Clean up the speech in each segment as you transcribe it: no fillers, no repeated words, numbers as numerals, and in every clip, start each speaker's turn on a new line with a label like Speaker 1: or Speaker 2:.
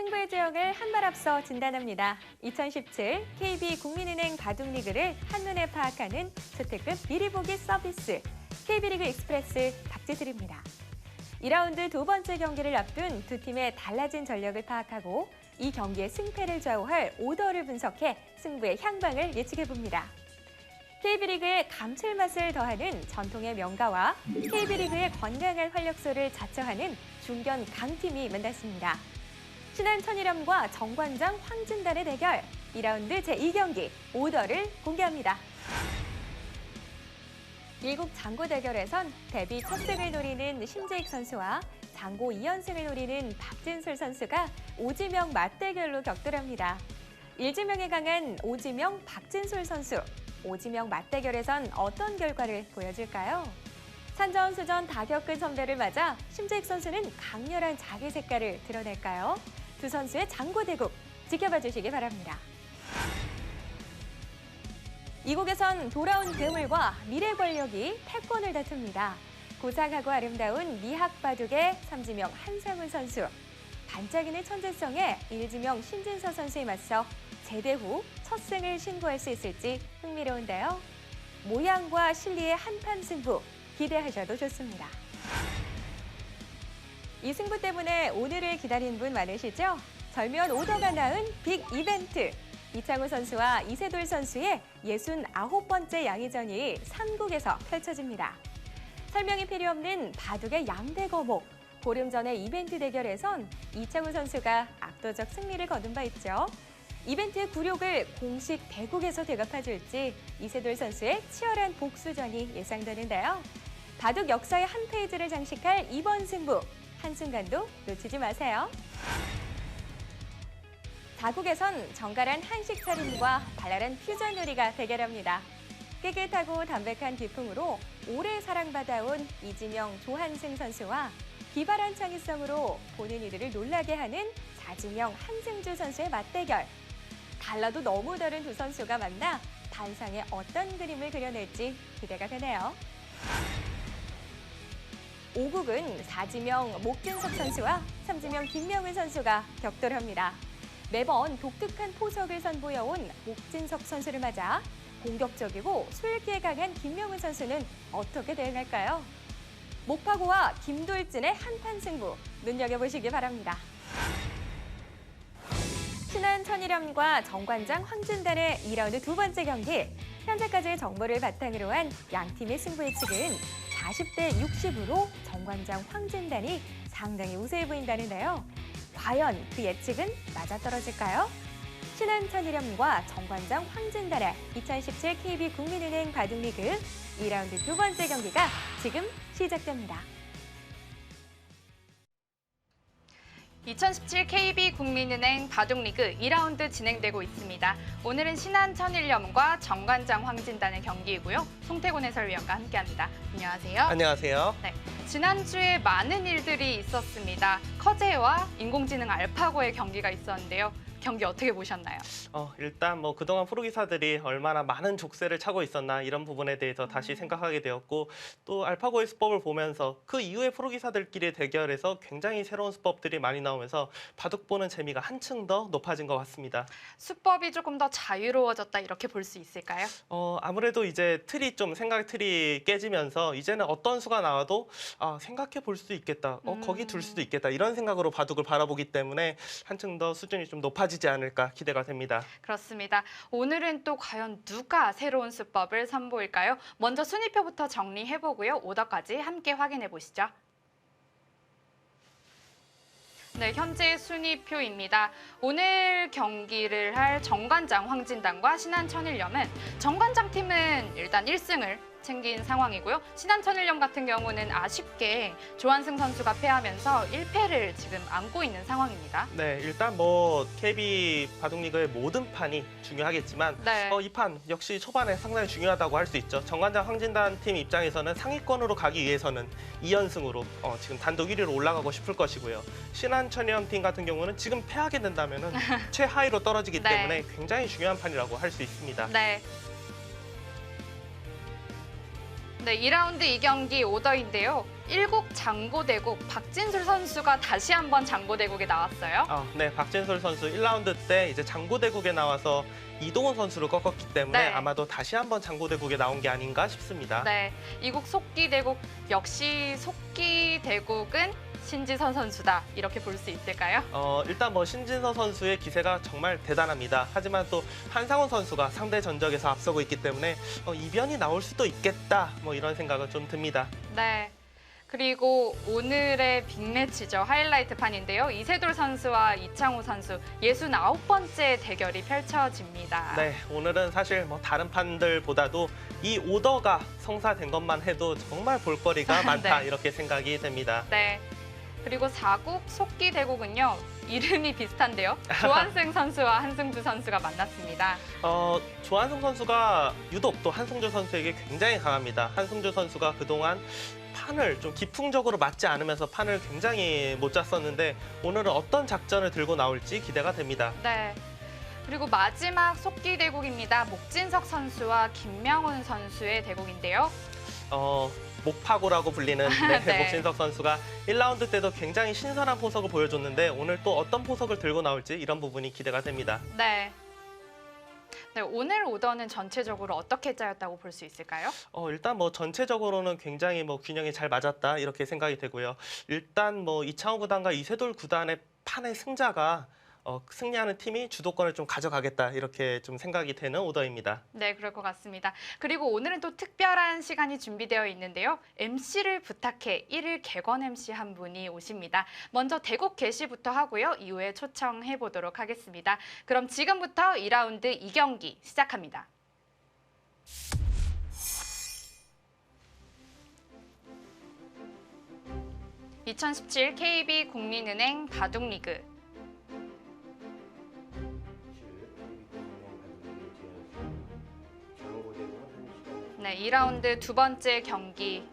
Speaker 1: 승부의 주역을 한 발 앞서 진단합니다. 2017 KB국민은행 바둑리그를 한눈에 파악하는 초특급 미리 보기 서비스 KB리그 익스프레스 답지들입니다. 2라운드 두 번째 경기를 앞둔 두 팀의 달라진 전력을 파악하고 이 경기의 승패를 좌우할 오더를 분석해 승부의 향방을 예측해봅니다. KB리그의 감칠맛을 더하는 전통의 명가와 KB리그의 건강한 활력소를 자처하는 중견 강팀이 만났습니다. 신한 천일염과 정관장 황진단의 대결, 2라운드 제2경기 오더를 공개합니다. 일국 장고 대결에선 데뷔 첫 승을 노리는 심재익 선수와 장고 2연승을 노리는 박진솔 선수가 오지명 맞대결로 격돌합니다. 일지명에 강한 오지명, 박진솔 선수. 오지명 맞대결에선 어떤 결과를 보여줄까요? 산전수전 다 겪은 선배를 맞아 심재익 선수는 강렬한 자기 색깔을 드러낼까요? 두 선수의 장고대국 지켜봐 주시기 바랍니다. 이곡에선 돌아온 괴물과 미래 권력이 패권을 다툽니다. 고상하고 아름다운 미학바둑의 삼지명 한상훈 선수, 반짝이는 천재성의 일지명 신진서 선수에 맞서 제대 후 첫 승을 신고할 수 있을지 흥미로운데요. 모양과 실리의 한판 승부 기대하셔도 좋습니다. 이 승부 때문에 오늘을 기다린 분 많으시죠? 절묘한 오더가 낳은 빅 이벤트. 이창우 선수와 이세돌 선수의 69번째 양의전이 3국에서 펼쳐집니다. 설명이 필요 없는 바둑의 양대 거목. 보름 전의 이벤트 대결에선 이창우 선수가 압도적 승리를 거둔 바 있죠. 이벤트의 굴욕을 공식 대국에서 되갚아줄지 이세돌 선수의 치열한 복수전이 예상되는데요. 바둑 역사의 한 페이지를 장식할 이번 승부, 한순간도 놓치지 마세요. 4국에선 정갈한 한식 차림과 발랄한 퓨전 요리가 대결합니다. 깨끗하고 담백한 기풍으로 오래 사랑받아온 이지명, 조한승 선수와 기발한 창의성으로 보는 이들을 놀라게 하는 자지명, 한승주 선수의 맞대결. 달라도 너무 다른 두 선수가 만나 단상에 어떤 그림을 그려낼지 기대가 되네요. 5국은 4지명 목진석 선수와 3지명 김명은 선수가 격돌합니다. 매번 독특한 포석을 선보여온 목진석 선수를 맞아 공격적이고 수일기에 강한 김명은 선수는 어떻게 대응할까요? 목파고와 김돌진의 한판 승부 눈여겨보시기 바랍니다. 신한 천일염과 정관장 황진단의 2라운드 두 번째 경기. 현재까지의 정보를 바탕으로 한 양팀의 승부 예측은 40대 60으로 정관장 황진단이 상당히 우세해 보인다는데요. 과연 그 예측은 맞아떨어질까요? 신한 천일염과 정관장 황진단의 2017 KB국민은행 바둑리그 2라운드 두 번째 경기가 지금 시작됩니다.
Speaker 2: 2017 KB국민은행 바둑리그 2라운드 진행되고 있습니다. 오늘은 신한 천일염과 정관장 황진단의 경기이고요. 송태곤 해설위원과 함께합니다. 안녕하세요.
Speaker 3: 안녕하세요.
Speaker 2: 네, 지난주에 많은 일들이 있었습니다. 커제와 인공지능 알파고의 경기가 있었는데요. 경기 어떻게 보셨나요?
Speaker 3: 일단 그동안 프로기사들이 얼마나 많은 족쇄를 차고 있었나 이런 부분에 대해서 다시 생각하게 되었고 또 알파고의 수법을 보면서 그 이후에 프로기사들끼리 대결에서 굉장히 새로운 수법들이 많이 나오면서 바둑 보는 재미가 한층 더 높아진 것 같습니다.
Speaker 2: 수법이 조금 더 자유로워졌다 이렇게 볼 수 있을까요?
Speaker 3: 아무래도 이제 생각 틀이 깨지면서 이제는 어떤 수가 나와도 생각해 볼 수 있겠다. 거기 둘 수도 있겠다. 이런 생각으로 바둑을 바라보기 때문에 한층 더 수준이 좀 높아지지 않을까 기대가 됩니다.
Speaker 2: 그렇습니다. 오늘은 또 과연 누가 새로운 수법을 선보일까요? 먼저 순위표부터 정리해보고요. 오더까지 함께 확인해 보시죠. 네, 현재 순위표입니다. 오늘 경기를 할 정관장 황진단과 신한 천일염은 정관장 팀은 일단 1승을 챙긴 상황이고요. 신한 천일염 같은 경우는 아쉽게 조한승 선수가 패하면서 1패를 지금 안고 있는 상황입니다.
Speaker 3: 네, 일단 KB 바둑리그의 모든 판이 중요하겠지만
Speaker 2: 네.
Speaker 3: 이 판 역시 초반에 상당히 중요하다고 할 수 있죠. 정관장 황진단 팀 입장에서는 상위권으로 가기 위해서는 2연승으로 지금 단독 1위로 올라가고 싶을 것이고요. 신한 천일염 팀 같은 경우는 지금 패하게 된다면 최하위로 떨어지기
Speaker 2: 네.
Speaker 3: 때문에 굉장히 중요한 판이라고 할 수 있습니다.
Speaker 2: 네. 네, 2라운드 2경기 오더인데요. 일국 장고대국 박진술 선수가 다시 한번 장고대국에 나왔어요.
Speaker 3: 네, 박진솔 선수 1라운드 때 이제 장고대국에 나와서 이동훈 선수를 꺾었기 때문에
Speaker 2: 네.
Speaker 3: 아마도 다시 한번 장고대국에 나온 게 아닌가 싶습니다.
Speaker 2: 네, 이국 속기대국 역시 속기대국은 신지선 선수다 이렇게 볼 수 있을까요?
Speaker 3: 일단 뭐 신진서 선수의 기세가 정말 대단합니다. 하지만 또 한상훈 선수가 상대 전적에서 앞서고 있기 때문에 이변이 나올 수도 있겠다. 뭐 이런 생각은 좀 듭니다.
Speaker 2: 네. 그리고 오늘의 빅매치죠. 하이라이트 판인데요. 이세돌 선수와 이창호 선수 69번째 대결이 펼쳐집니다.
Speaker 3: 네, 오늘은 사실 뭐 다른 판들보다도 이 오더가 성사된 것만 해도 정말 볼거리가 많다
Speaker 2: 네.
Speaker 3: 이렇게 생각이 됩니다.
Speaker 2: 네. 그리고 4국 속기대국은요. 이름이 비슷한데요. 조한승 선수와 한승주 선수가 만났습니다.
Speaker 3: 조한승 선수가 유독 또 한승주 선수에게 굉장히 강합니다. 한승주 선수가 그동안 판을 좀 기풍적으로 맞지 않으면서 판을 굉장히 못 짰었는데 오늘은 어떤 작전을 들고 나올지 기대가 됩니다.
Speaker 2: 네. 그리고 마지막 속기대국입니다. 목진석 선수와 김명훈 선수의 대국인데요.
Speaker 3: 목파고라고 불리는 네,
Speaker 2: 네.
Speaker 3: 목신석 선수가 1라운드 때도 굉장히 신선한 포석을 보여줬는데 오늘 또 어떤 포석을 들고 나올지 이런 부분이 기대가 됩니다.
Speaker 2: 네. 네, 오늘 오더는 전체적으로 어떻게 짜였다고 볼 수 있을까요?
Speaker 3: 일단 뭐 전체적으로는 굉장히 뭐 균형이 잘 맞았다 이렇게 생각이 되고요. 일단 뭐 이창호 구단과 이세돌 구단의 판의 승자가 승리하는 팀이 주도권을 좀 가져가겠다 이렇게 좀 생각이 되는 오더입니다.
Speaker 2: 네, 그럴 것 같습니다. 그리고 오늘은 또 특별한 시간이 준비되어 있는데요. MC를 부탁해 1일 객원 MC 한 분이 오십니다. 먼저 대국 게시부터 하고요. 이후에 초청해 보도록 하겠습니다. 그럼 지금부터 2라운드 2경기 시작합니다. (2017) KB 국민은행 바둑리그 네, 2라운드 두 번째 경기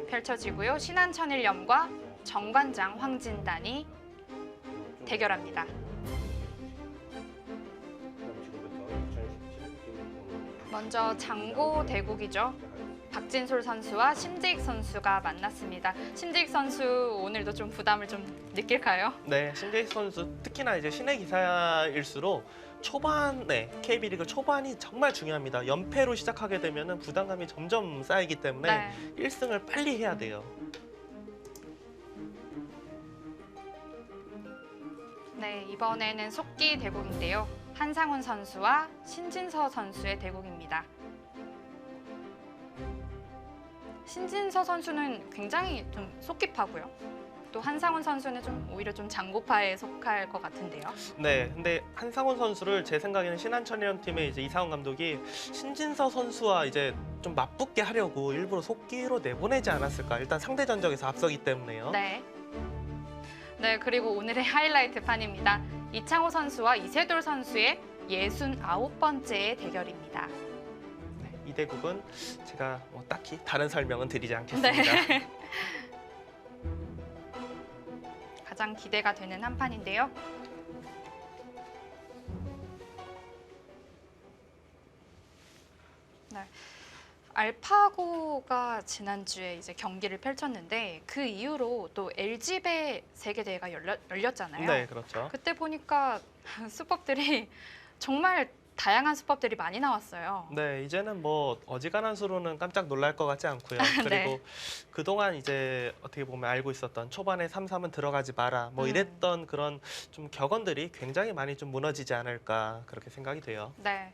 Speaker 2: 펼쳐지고요. 신한 천일염과 정관장 황진단이 대결합니다. 먼저 장고 대국이죠. 박진솔 선수와 심재익 선수가 만났습니다. 심재익 선수 오늘도 좀 부담을 좀 느낄까요?
Speaker 3: 네, 신재익 선수 특히나 이제 신의 기사일수록 초반에 KB리그 초반이 정말 중요합니다. 연패로 시작하게 되면은 부담감이 점점 쌓이기 때문에
Speaker 2: 네.
Speaker 3: 1승을 빨리 해야 돼요.
Speaker 2: 네, 이번에는 속기 대국인데요. 한상훈 선수와 신진서 선수의 대국입니다. 신진서 선수는 굉장히 좀 속기파고요. 또 한상훈 선수는 좀 오히려 좀 장고파에 속할 것 같은데요.
Speaker 3: 네, 근데 한상훈 선수를 제 생각에는 신한천일염 팀의 이제 이상훈 감독이 신진서 선수와 이제 좀 맞붙게 하려고 일부러 속기로 내보내지 않았을까. 일단 상대 전적에서 앞서기 때문에요.
Speaker 2: 네. 네, 그리고 오늘의 하이라이트 판입니다. 이창호 선수와 이세돌 선수의 69번째 대결입니다.
Speaker 3: 네, 이 대국은 제가 뭐 딱히 다른 설명은 드리지 않겠습니다.
Speaker 2: 네. 가장 기대가 되는 한 판인데요. 네. 알파고가 지난주에 이제 경기를 펼쳤는데 그 이후로 또 LG배 세계대회가 열렸잖아요.
Speaker 3: 네, 그렇죠.
Speaker 2: 그때 보니까 수법들이 정말 다양한 수법들이 많이 나왔어요.
Speaker 3: 네, 이제는 뭐 어지간한 수로는 깜짝 놀랄 것 같지 않고요. 그리고
Speaker 2: 네.
Speaker 3: 그동안 이제 어떻게 보면 알고 있었던 초반에 3-3은 들어가지 마라 뭐 이랬던 그런 좀 격언들이 굉장히 많이 좀 무너지지 않을까 그렇게 생각이 돼요.
Speaker 2: 네.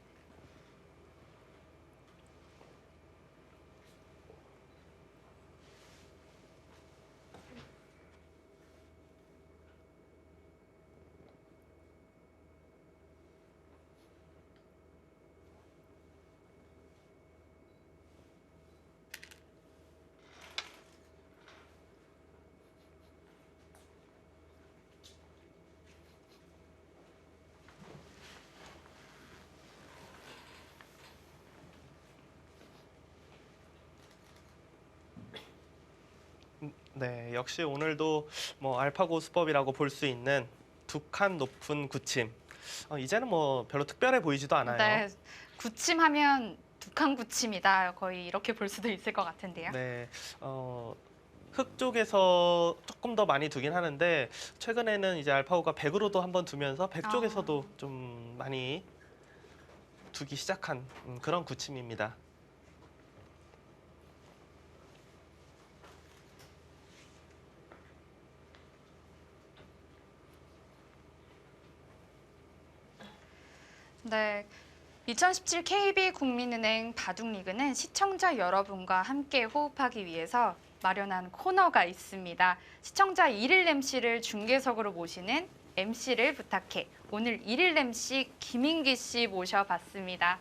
Speaker 3: 네, 역시 오늘도 뭐 알파고 수법이라고 볼 수 있는 두 칸 높은 굳힘. 이제는 뭐 별로 특별해 보이지도 않아요.
Speaker 2: 네. 구침하면 북한 구침이다. 거의 이렇게 볼 수도 있을 것 같은데요.
Speaker 3: 네, 흑 쪽에서 조금 더 많이 두긴 하는데 최근에는 이제 알파고가 100으로도 한번 두면서 100 쪽에서도 좀 많이 두기 시작한 그런 구침입니다.
Speaker 2: 네. 2017 KB국민은행 바둑리그는 시청자 여러분과 함께 호흡하기 위해서 마련한 코너가 있습니다. 시청자 1일 MC를 중계석으로 모시는 MC를 부탁해. 오늘 1일 MC 김인기 씨 모셔봤습니다.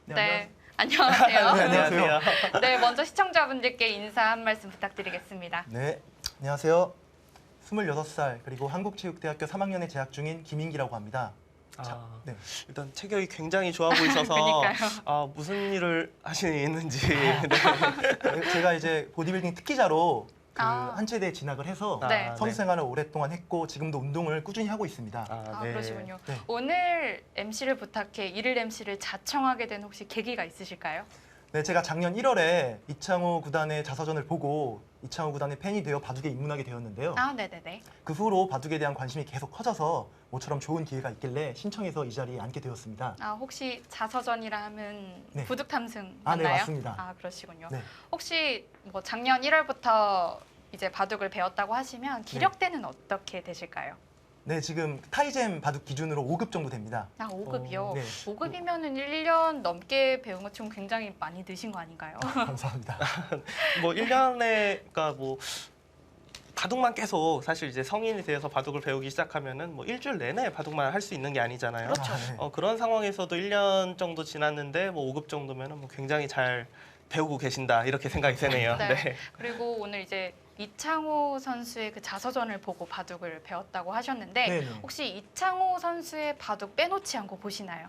Speaker 2: 네. 안녕하세요.
Speaker 4: 네, 안녕하세요.
Speaker 2: 네, 먼저 시청자분들께 인사 한 말씀 부탁드리겠습니다.
Speaker 4: 네, 안녕하세요. 26살 그리고 한국체육대학교 3학년에 재학 중인 김인기라고 합니다. 네.
Speaker 3: 일단 체격이 굉장히 좋아 보이셔서
Speaker 2: 그러니까요.
Speaker 3: 무슨 일을 하시는지
Speaker 4: 제가 이제 보디빌딩 특기자로 그
Speaker 2: 아.
Speaker 4: 한체대에 진학을 해서
Speaker 2: 네.
Speaker 4: 선수 생활을 오랫동안 했고 지금도 운동을 꾸준히 하고 있습니다.
Speaker 2: 아,
Speaker 3: 네.
Speaker 2: 그러시군요.
Speaker 4: 네.
Speaker 2: 오늘 MC를 부탁해 1일 MC를 자청하게 된 혹시 계기가 있으실까요?
Speaker 4: 네, 제가 작년 1월에 이창호 구단의 자서전을 보고 이창호 구단의 팬이 되어 바둑에 입문하게 되었는데요.
Speaker 2: 아, 네네네.
Speaker 4: 그 후로 바둑에 대한 관심이 계속 커져서 모처럼 좋은 기회가 있길래 신청해서 이 자리에 앉게 되었습니다.
Speaker 2: 아, 혹시 자서전이라 하면
Speaker 4: 네.
Speaker 2: 부득 탐승
Speaker 4: 아, 네,
Speaker 2: 맞나요?
Speaker 4: 맞습니다.
Speaker 2: 아, 그러시군요.
Speaker 4: 네.
Speaker 2: 혹시 뭐 작년 1월부터 이제 바둑을 배웠다고 하시면 기력대는 어떻게 되실까요?
Speaker 4: 네, 지금 타이젠 바둑 기준으로 5급 정도 됩니다.
Speaker 2: 아, 5급이요.
Speaker 4: 네.
Speaker 2: 5급이면은 1년 넘게 배운 것 중 굉장히 많이 드신 거 아닌가요?
Speaker 4: 감사합니다.
Speaker 3: 뭐 1년에 그러니까 뭐 바둑만 계속 사실 이제 성인이 되어서 바둑을 배우기 시작하면은 뭐 일주일 내내 바둑만 할 수 있는 게 아니잖아요.
Speaker 2: 그렇죠.
Speaker 4: 아, 네.
Speaker 3: 그런 상황에서도 1년 정도 지났는데 뭐 5급 정도면은 뭐 굉장히 잘 배우고 계신다 이렇게 생각이 되네요.
Speaker 2: 네.
Speaker 3: 네.
Speaker 2: 그리고 오늘 이제 이창호 선수의 그 자서전을 보고 바둑을 배웠다고 하셨는데
Speaker 4: 네네.
Speaker 2: 혹시 이창호 선수의 바둑 빼놓지 않고 보시나요?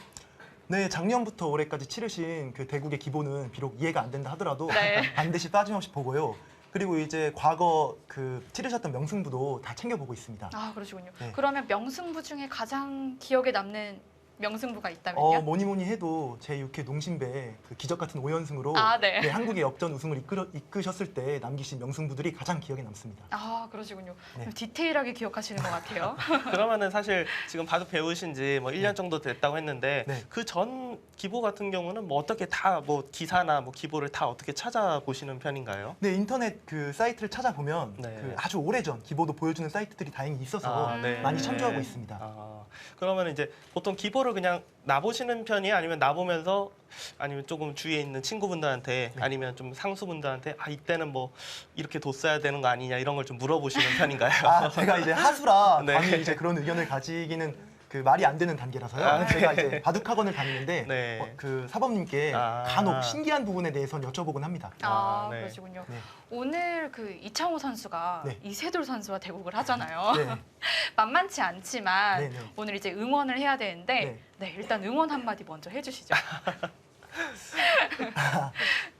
Speaker 4: 네, 작년부터 올해까지 치르신 그 대국의 기본은 비록 이해가 안 된다 하더라도
Speaker 2: 네.
Speaker 4: 반드시 빠짐없이 보고요. 그리고 이제 과거 그 치르셨던 명승부도 다 챙겨보고 있습니다.
Speaker 2: 아, 그러시군요.
Speaker 4: 네.
Speaker 2: 그러면 명승부 중에 가장 기억에 남는 명승부가 있다면요?
Speaker 4: 뭐니 뭐니 해도 제6회 농심배 그 기적 같은 5연승으로
Speaker 2: 아, 네.
Speaker 4: 한국의 역전 우승을 이끄셨을 때 남기신 명승부들이 가장 기억에 남습니다.
Speaker 2: 아, 그러시군요.
Speaker 4: 네.
Speaker 2: 디테일하게 기억하시는 것 같아요.
Speaker 3: 그러면은 사실 지금 바둑 배우신 지 뭐 1년 정도 됐다고 했는데
Speaker 4: 네.
Speaker 3: 그 전 기보 같은 경우는 뭐 어떻게 다 뭐 기사나 뭐 기보를 다 어떻게 찾아보시는 편인가요?
Speaker 4: 네, 인터넷 그 사이트를 찾아보면
Speaker 3: 네.
Speaker 4: 그 아주 오래전 기보도 보여주는 사이트들이 다행히 있어서
Speaker 3: 네.
Speaker 4: 많이 참조하고 있습니다.
Speaker 3: 그러면 이제 보통 기보를 그냥 놔보시는 편이에요? 아니면 놔보면서 아니면 조금 주위에 있는 친구분들한테
Speaker 4: 네.
Speaker 3: 아니면 좀 상수분들한테 이때는 뭐 이렇게 뒀어야 되는 거 아니냐 이런 걸 좀 물어보시는 편인가요?
Speaker 4: 제가 이제 하수라
Speaker 3: 네.
Speaker 4: 감히 이제 그런 의견을 가지기는 그 말이 안 되는 단계라서요.
Speaker 3: 네.
Speaker 4: 제가 이제 바둑학원을 다니는데
Speaker 3: 네.
Speaker 4: 그 사범님께 간혹 신기한 부분에 대해서는 여쭤보곤 합니다.
Speaker 2: 아,
Speaker 3: 네.
Speaker 2: 그러시군요.
Speaker 4: 네.
Speaker 2: 오늘 그 이창호 선수가
Speaker 4: 네.
Speaker 2: 이세돌 선수와 대국을 하잖아요.
Speaker 4: 네.
Speaker 2: 만만치 않지만
Speaker 4: 네, 네.
Speaker 2: 오늘 이제 응원을 해야 되는데 네, 일단 응원 한마디 먼저 해주시죠.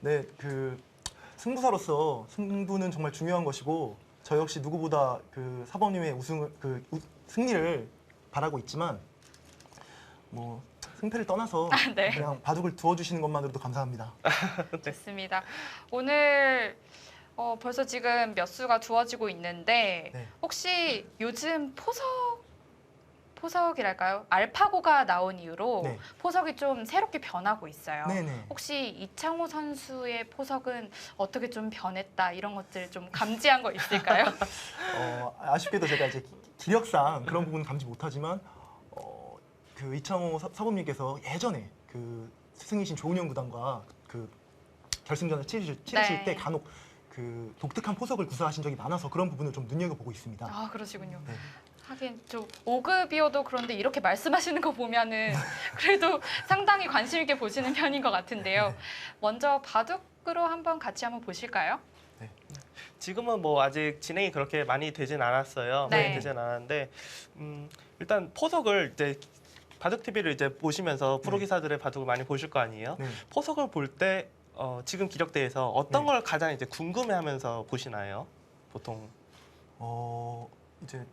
Speaker 4: 네, 그 승부사로서 승부는 정말 중요한 것이고 저 역시 누구보다 그 사범님의 승리를 바라고 있지만 뭐 승패를 떠나서
Speaker 2: 네.
Speaker 4: 그냥 바둑을 두어주시는 것만으로도 감사합니다.
Speaker 2: 좋습니다. 오늘 벌써 지금 몇 수가 두어지고 있는데
Speaker 4: 네.
Speaker 2: 혹시 요즘 포석이랄까요? 알파고가 나온 이후로
Speaker 4: 네.
Speaker 2: 포석이 좀 새롭게 변하고 있어요.
Speaker 4: 네네.
Speaker 2: 혹시 이창호 선수의 포석은 어떻게 좀 변했다 이런 것들 좀 감지한 거 있을까요?
Speaker 4: 아쉽게도 제가 이제 기력상 그런 부분은 감지 못하지만 그 이창호 사범님께서 예전에 그 스승이신 조은영 구단과 그 결승전을 치르실
Speaker 2: 네.
Speaker 4: 때 간혹 그 독특한 포석을 구사하신 적이 많아서 그런 부분을 좀 눈여겨보고 있습니다.
Speaker 2: 아, 그러시군요.
Speaker 4: 네.
Speaker 2: 하긴 좀 5급이어도 그런데 이렇게 말씀하시는 거 보면은 그래도 상당히 관심 있게 보시는 편인 것 같은데요. 먼저 바둑으로 같이 한번 보실까요?
Speaker 3: 지금은 뭐 아직 진행이 그렇게 많이 되진 않았어요.
Speaker 2: 네.
Speaker 3: 많이 되진 않았는데 일단 포석을 이제 바둑 TV를 이제 보시면서 프로 기사들의 바둑을 많이 보실 거 아니에요.
Speaker 4: 네.
Speaker 3: 포석을 볼 때 지금 기력대에서 어떤
Speaker 4: 네.
Speaker 3: 걸 가장 이제 궁금해하면서 보시나요? 보통
Speaker 4: 이제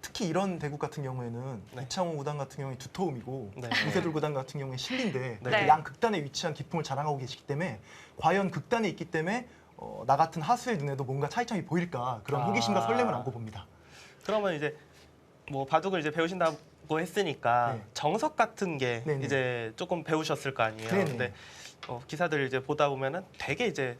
Speaker 4: 특히 이런 대국 같은 경우에는
Speaker 3: 네.
Speaker 4: 이창호 구단 같은 경우에 두터움이고
Speaker 3: 네.
Speaker 4: 이세돌 구단 같은 경우에 실린데
Speaker 3: 네.
Speaker 4: 이렇게 양 극단에 위치한 기풍을 자랑하고 계시기 때문에 과연 극단에 있기 때문에 나 같은 하수의 눈에도 뭔가 차이점이 보일까 그런 호기심과 설렘을 안고 봅니다.
Speaker 3: 그러면 이제 뭐 바둑을 이제 배우신다고 했으니까
Speaker 4: 네.
Speaker 3: 정석 같은 게
Speaker 4: 네네.
Speaker 3: 이제 조금 배우셨을 거 아니에요.
Speaker 4: 네네.
Speaker 3: 근데 기사들 이제 보다 보면은 되게 이제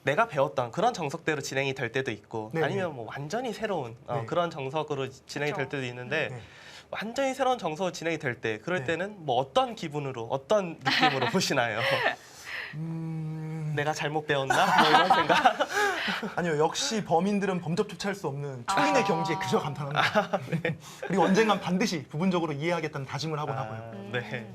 Speaker 3: 내가 배웠던 그런 정석대로 진행이 될 때도 있고
Speaker 4: 네네.
Speaker 3: 아니면 뭐 완전히 새로운
Speaker 4: 네.
Speaker 3: 그런 정석으로 진행이 될
Speaker 2: 그렇죠.
Speaker 3: 때도 있는데
Speaker 4: 네.
Speaker 3: 완전히 새로운 정석으로 진행이 될 때 그럴
Speaker 4: 네.
Speaker 3: 때는 뭐 어떤 기분으로 어떤 느낌으로 보시나요? 내가 잘못 배웠나? 뭐 이런 생각?
Speaker 4: 아니요, 역시 범인들은 범접조차 할 수 없는 초인의 경지에 그저 감탄합니다. 그리고 언젠간 반드시 부분적으로 이해하겠다는 다짐을 하곤 하고요.
Speaker 3: 네.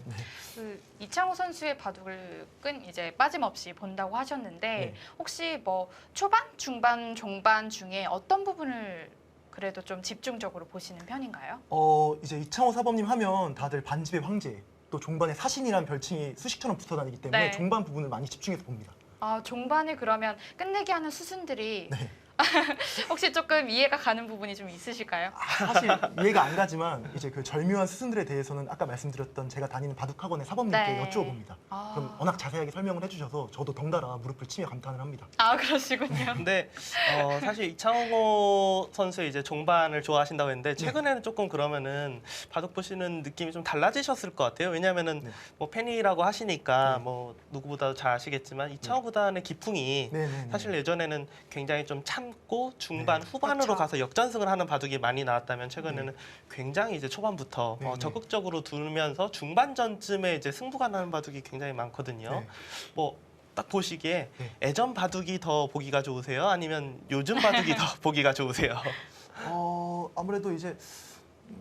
Speaker 2: 그 이창호 선수의 바둑을 이제 빠짐없이 본다고 하셨는데
Speaker 4: 네.
Speaker 2: 혹시 뭐 초반, 중반, 종반 중에 어떤 부분을 그래도 좀 집중적으로 보시는 편인가요?
Speaker 4: 이제 이창호 사범님 하면 다들 반집의 황제, 또 종반의 사신이라는 별칭이 수식처럼 붙어 다니기 때문에
Speaker 2: 네.
Speaker 4: 종반 부분을 많이 집중해서 봅니다.
Speaker 2: 아, 종반에 그러면 끝내기 하는 수순들이
Speaker 4: 네.
Speaker 2: 혹시 조금 이해가 가는 부분이 좀 있으실까요?
Speaker 4: 사실 이해가 안 가지만 이제 그 절묘한 수순들에 대해서는 아까 말씀드렸던 제가 다니는 바둑학원의 사범님께
Speaker 2: 네.
Speaker 4: 여쭈어봅니다.
Speaker 2: 아.
Speaker 4: 그럼 워낙 자세하게 설명을 해주셔서 저도 덩달아 무릎을 치며 감탄을 합니다.
Speaker 2: 아, 그러시군요.
Speaker 3: 근데 사실 이창호 선수의 이제 종반을 좋아하신다고 했는데 최근에는 조금 그러면은 바둑 보시는 느낌이 좀 달라지셨을 것 같아요. 왜냐하면은
Speaker 4: 네.
Speaker 3: 뭐 팬이라고 하시니까
Speaker 4: 네.
Speaker 3: 뭐 누구보다도 잘 아시겠지만 이창호 구단의 기풍이
Speaker 4: 네네.
Speaker 3: 사실 예전에는 굉장히 좀 참고 중반
Speaker 4: 네.
Speaker 3: 후반으로
Speaker 2: 그렇죠.
Speaker 3: 가서 역전승을 하는 바둑이 많이 나왔다면 최근에는 굉장히 이제 초반부터
Speaker 4: 네, 네.
Speaker 3: 적극적으로 두면서 중반전쯤에 이제 승부가 나는 바둑이 굉장히 많거든요.
Speaker 4: 네.
Speaker 3: 뭐 딱 보시기에
Speaker 4: 네.
Speaker 3: 예전 바둑이 더 보기가 좋으세요? 아니면 요즘 바둑이 더 보기가 좋으세요?
Speaker 4: 아무래도 이제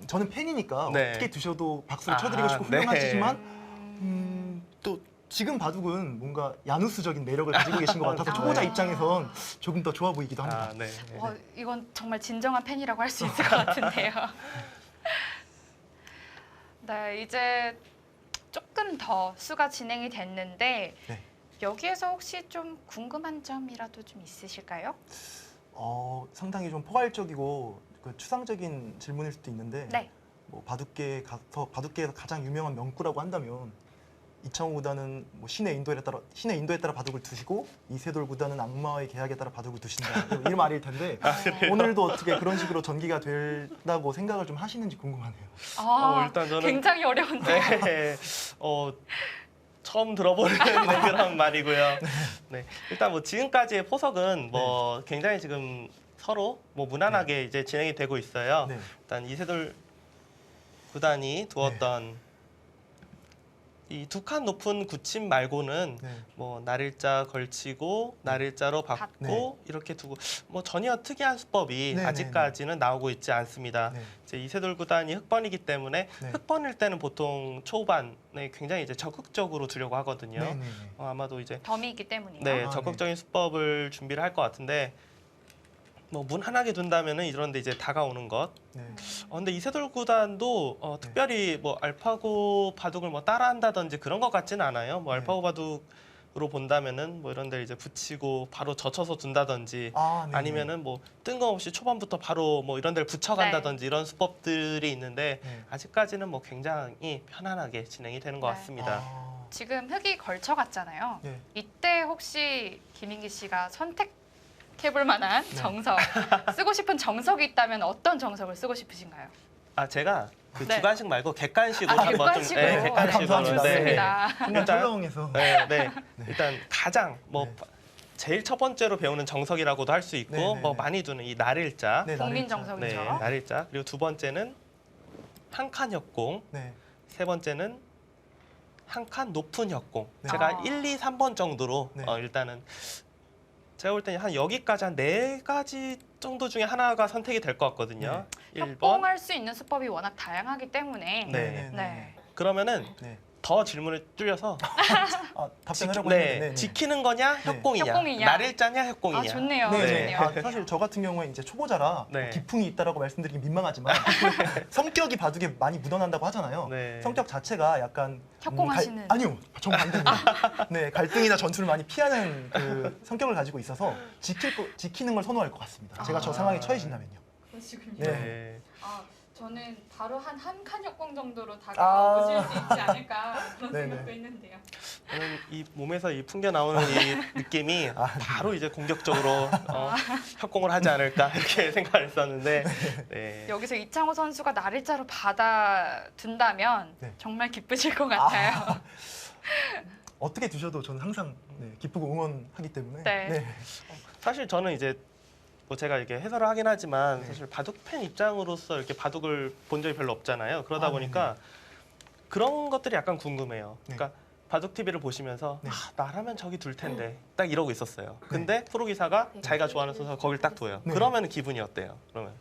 Speaker 4: 저는 팬이니까
Speaker 3: 네.
Speaker 4: 어떻게 두셔도 박수를
Speaker 3: 아,
Speaker 4: 쳐드리고 싶고
Speaker 3: 네.
Speaker 4: 훌륭하시지만 또 지금 바둑은 뭔가 야누스적인 매력을 가지고 계신 것 같아서
Speaker 2: 아.
Speaker 4: 초보자 입장에선 조금 더 좋아 보이기도 합니다.
Speaker 3: 아, 네.
Speaker 2: 이건 정말 진정한 팬이라고 할 수 있을 것 같은데요. 네, 이제 조금 더 수가 진행이 됐는데
Speaker 4: 네.
Speaker 2: 여기에서 혹시 좀 궁금한 점이라도 좀 있으실까요?
Speaker 4: 상당히 좀 포괄적이고 그 추상적인 질문일 수도 있는데
Speaker 2: 네.
Speaker 4: 뭐 바둑계에서 가장 유명한 명구라고 한다면 이창호 구단은 뭐 신의 인도에 따라 바둑을 두시고 이세돌 구단은 악마의 계약에 따라 바둑을 두신다 이런 말일 텐데 오늘도 어떻게 그런 식으로 전개가 된다고 생각을 좀 하시는지 궁금하네요.
Speaker 3: 일단 저는
Speaker 2: 굉장히 어려운데.
Speaker 3: 네. 처음 들어보는 그런 말이고요. 네. 일단 뭐 지금까지의 포석은 뭐 굉장히 지금 서로 뭐 무난하게 이제 진행이 되고 있어요.
Speaker 4: 네.
Speaker 3: 일단 이세돌 구단이 두었던 이 두 칸 높은 굳힘 말고는
Speaker 4: 네.
Speaker 3: 뭐 날일자 걸치고 날일자로 받고
Speaker 4: 네.
Speaker 3: 이렇게 두고 뭐 전혀 특이한 수법이
Speaker 4: 네,
Speaker 3: 아직까지는 나오고 있지 않습니다.
Speaker 4: 네.
Speaker 3: 이제 이세돌 구단이 흑번이기 때문에
Speaker 4: 네.
Speaker 3: 흑번일 때는 보통 초반에 굉장히 이제 적극적으로 두려고 하거든요.
Speaker 4: 네, 네, 네.
Speaker 3: 아마도 이제
Speaker 2: 덤이 있기 때문이요.
Speaker 3: 네,
Speaker 4: 아,
Speaker 3: 적극적인 수법을 준비를 할 것 같은데 뭐 무난하게 둔다면은 이런데 이제 다가오는 것.
Speaker 4: 네.
Speaker 3: 근데 이세돌 구단도 특별히 뭐 알파고 바둑을 뭐 따라한다든지 그런 것 같지는 않아요. 뭐
Speaker 4: 네.
Speaker 3: 알파고 바둑으로 본다면은 뭐 이런데 이제 붙이고 바로 젖혀서 둔다든지
Speaker 4: 네.
Speaker 3: 아니면은 뭐 뜬금없이 초반부터 바로 뭐 이런 데를 붙여간다든지 이런 수법들이 있는데
Speaker 4: 네.
Speaker 3: 아직까지는 뭐 굉장히 편안하게 진행이 되는 것
Speaker 2: 네.
Speaker 3: 같습니다.
Speaker 2: 지금 흙이 걸쳐갔잖아요.
Speaker 4: 네.
Speaker 2: 이때 혹시 김인기 씨가 선택해볼 만한
Speaker 4: 네.
Speaker 2: 정석, 쓰고 싶은 정석이 있다면 어떤 정석을 쓰고 싶으신가요?
Speaker 3: 제가 그
Speaker 2: 네.
Speaker 3: 주관식 말고 객관식으로 한번 좀
Speaker 2: 객관식으로.
Speaker 3: 객관식으로
Speaker 4: 감사합니다.
Speaker 3: 네.
Speaker 2: 좋습니다.
Speaker 4: 한번
Speaker 3: 일단-
Speaker 4: 훌륭해서
Speaker 3: 네. 일단 가장 뭐
Speaker 4: 네.
Speaker 3: 제일 첫 번째로 배우는 정석이라고도 할 수 있고
Speaker 4: 네, 네,
Speaker 3: 뭐
Speaker 4: 네.
Speaker 3: 많이 두는 이 날일자.
Speaker 4: 네,
Speaker 2: 국민
Speaker 4: 날일자.
Speaker 2: 정석이죠.
Speaker 3: 네, 날일자. 그리고 두 번째는 한 칸 협공.
Speaker 4: 네.
Speaker 3: 세 번째는 한 칸 높은 협공.
Speaker 4: 네.
Speaker 3: 제가 1, 2, 3번 정도로
Speaker 4: 네.
Speaker 3: 일단은 제가 볼 때는 한 여기까지 한 4가지 정도 중에 하나가 선택이 될 것 같거든요. 1번.
Speaker 2: 협공할 수 있는 수법이 워낙 다양하기 때문에
Speaker 3: 네.
Speaker 2: 네.
Speaker 3: 그러면은
Speaker 4: 네.
Speaker 3: 더 질문을 줄여서
Speaker 4: 답변하려고
Speaker 3: 네,
Speaker 4: 했는데 네.
Speaker 3: 지키는 거냐, 협공이냐,
Speaker 2: 협공이냐.
Speaker 3: 날일자냐, 협공이냐.
Speaker 2: 아, 좋네요.
Speaker 4: 네,
Speaker 2: 좋네요.
Speaker 4: 사실 저 같은 경우에 이제 초보자라
Speaker 3: 네.
Speaker 4: 기풍이 있다라고 말씀드리기 민망하지만 성격이 바둑에 많이 묻어난다고 하잖아요.
Speaker 3: 네.
Speaker 4: 성격 자체가 약간
Speaker 2: 협공하시는.
Speaker 4: 아니요, 정반대입니다. 네, 갈등이나 전투를 많이 피하는 그 성격을 가지고 있어서 지키는 걸 선호할 것 같습니다. 제가 저 상황에 처해진다면요.
Speaker 2: 그러시군요.
Speaker 4: 네.
Speaker 3: 네.
Speaker 2: 저는 바로 한 칸 역공 정도로
Speaker 4: 아.
Speaker 2: 다가오실 수 있지 않을까 그런
Speaker 4: 네네.
Speaker 2: 생각도 했는데요.
Speaker 3: 저는 이 몸에서 이 풍겨 나오는 이 느낌이 바로 이제 공격적으로 협공을 하지 않을까 이렇게 생각을 했었는데 네.
Speaker 2: 여기서 이창호 선수가 날일자로 받아둔다면
Speaker 4: 네.
Speaker 2: 정말 기쁘실 것 같아요.
Speaker 4: 어떻게 두셔도 저는 항상 기쁘고 응원하기 때문에.
Speaker 2: 네.
Speaker 3: 사실 저는 이제 뭐 제가 이렇게 해설을 하긴 하지만
Speaker 4: 네.
Speaker 3: 사실 바둑 팬 입장으로서 이렇게 바둑을 본 적이 별로 없잖아요. 그러다
Speaker 4: 아,
Speaker 3: 보니까 그런 것들이 약간 궁금해요.
Speaker 4: 네.
Speaker 3: 그러니까 바둑 TV를 보시면서
Speaker 4: 네.
Speaker 3: 나라면 저기 둘 텐데 딱 이러고 있었어요. 근데 프로 기사가 자기가 좋아하는 선수가 거길 딱 둬요.
Speaker 4: 네.
Speaker 3: 그러면 기분이 어때요? 그러면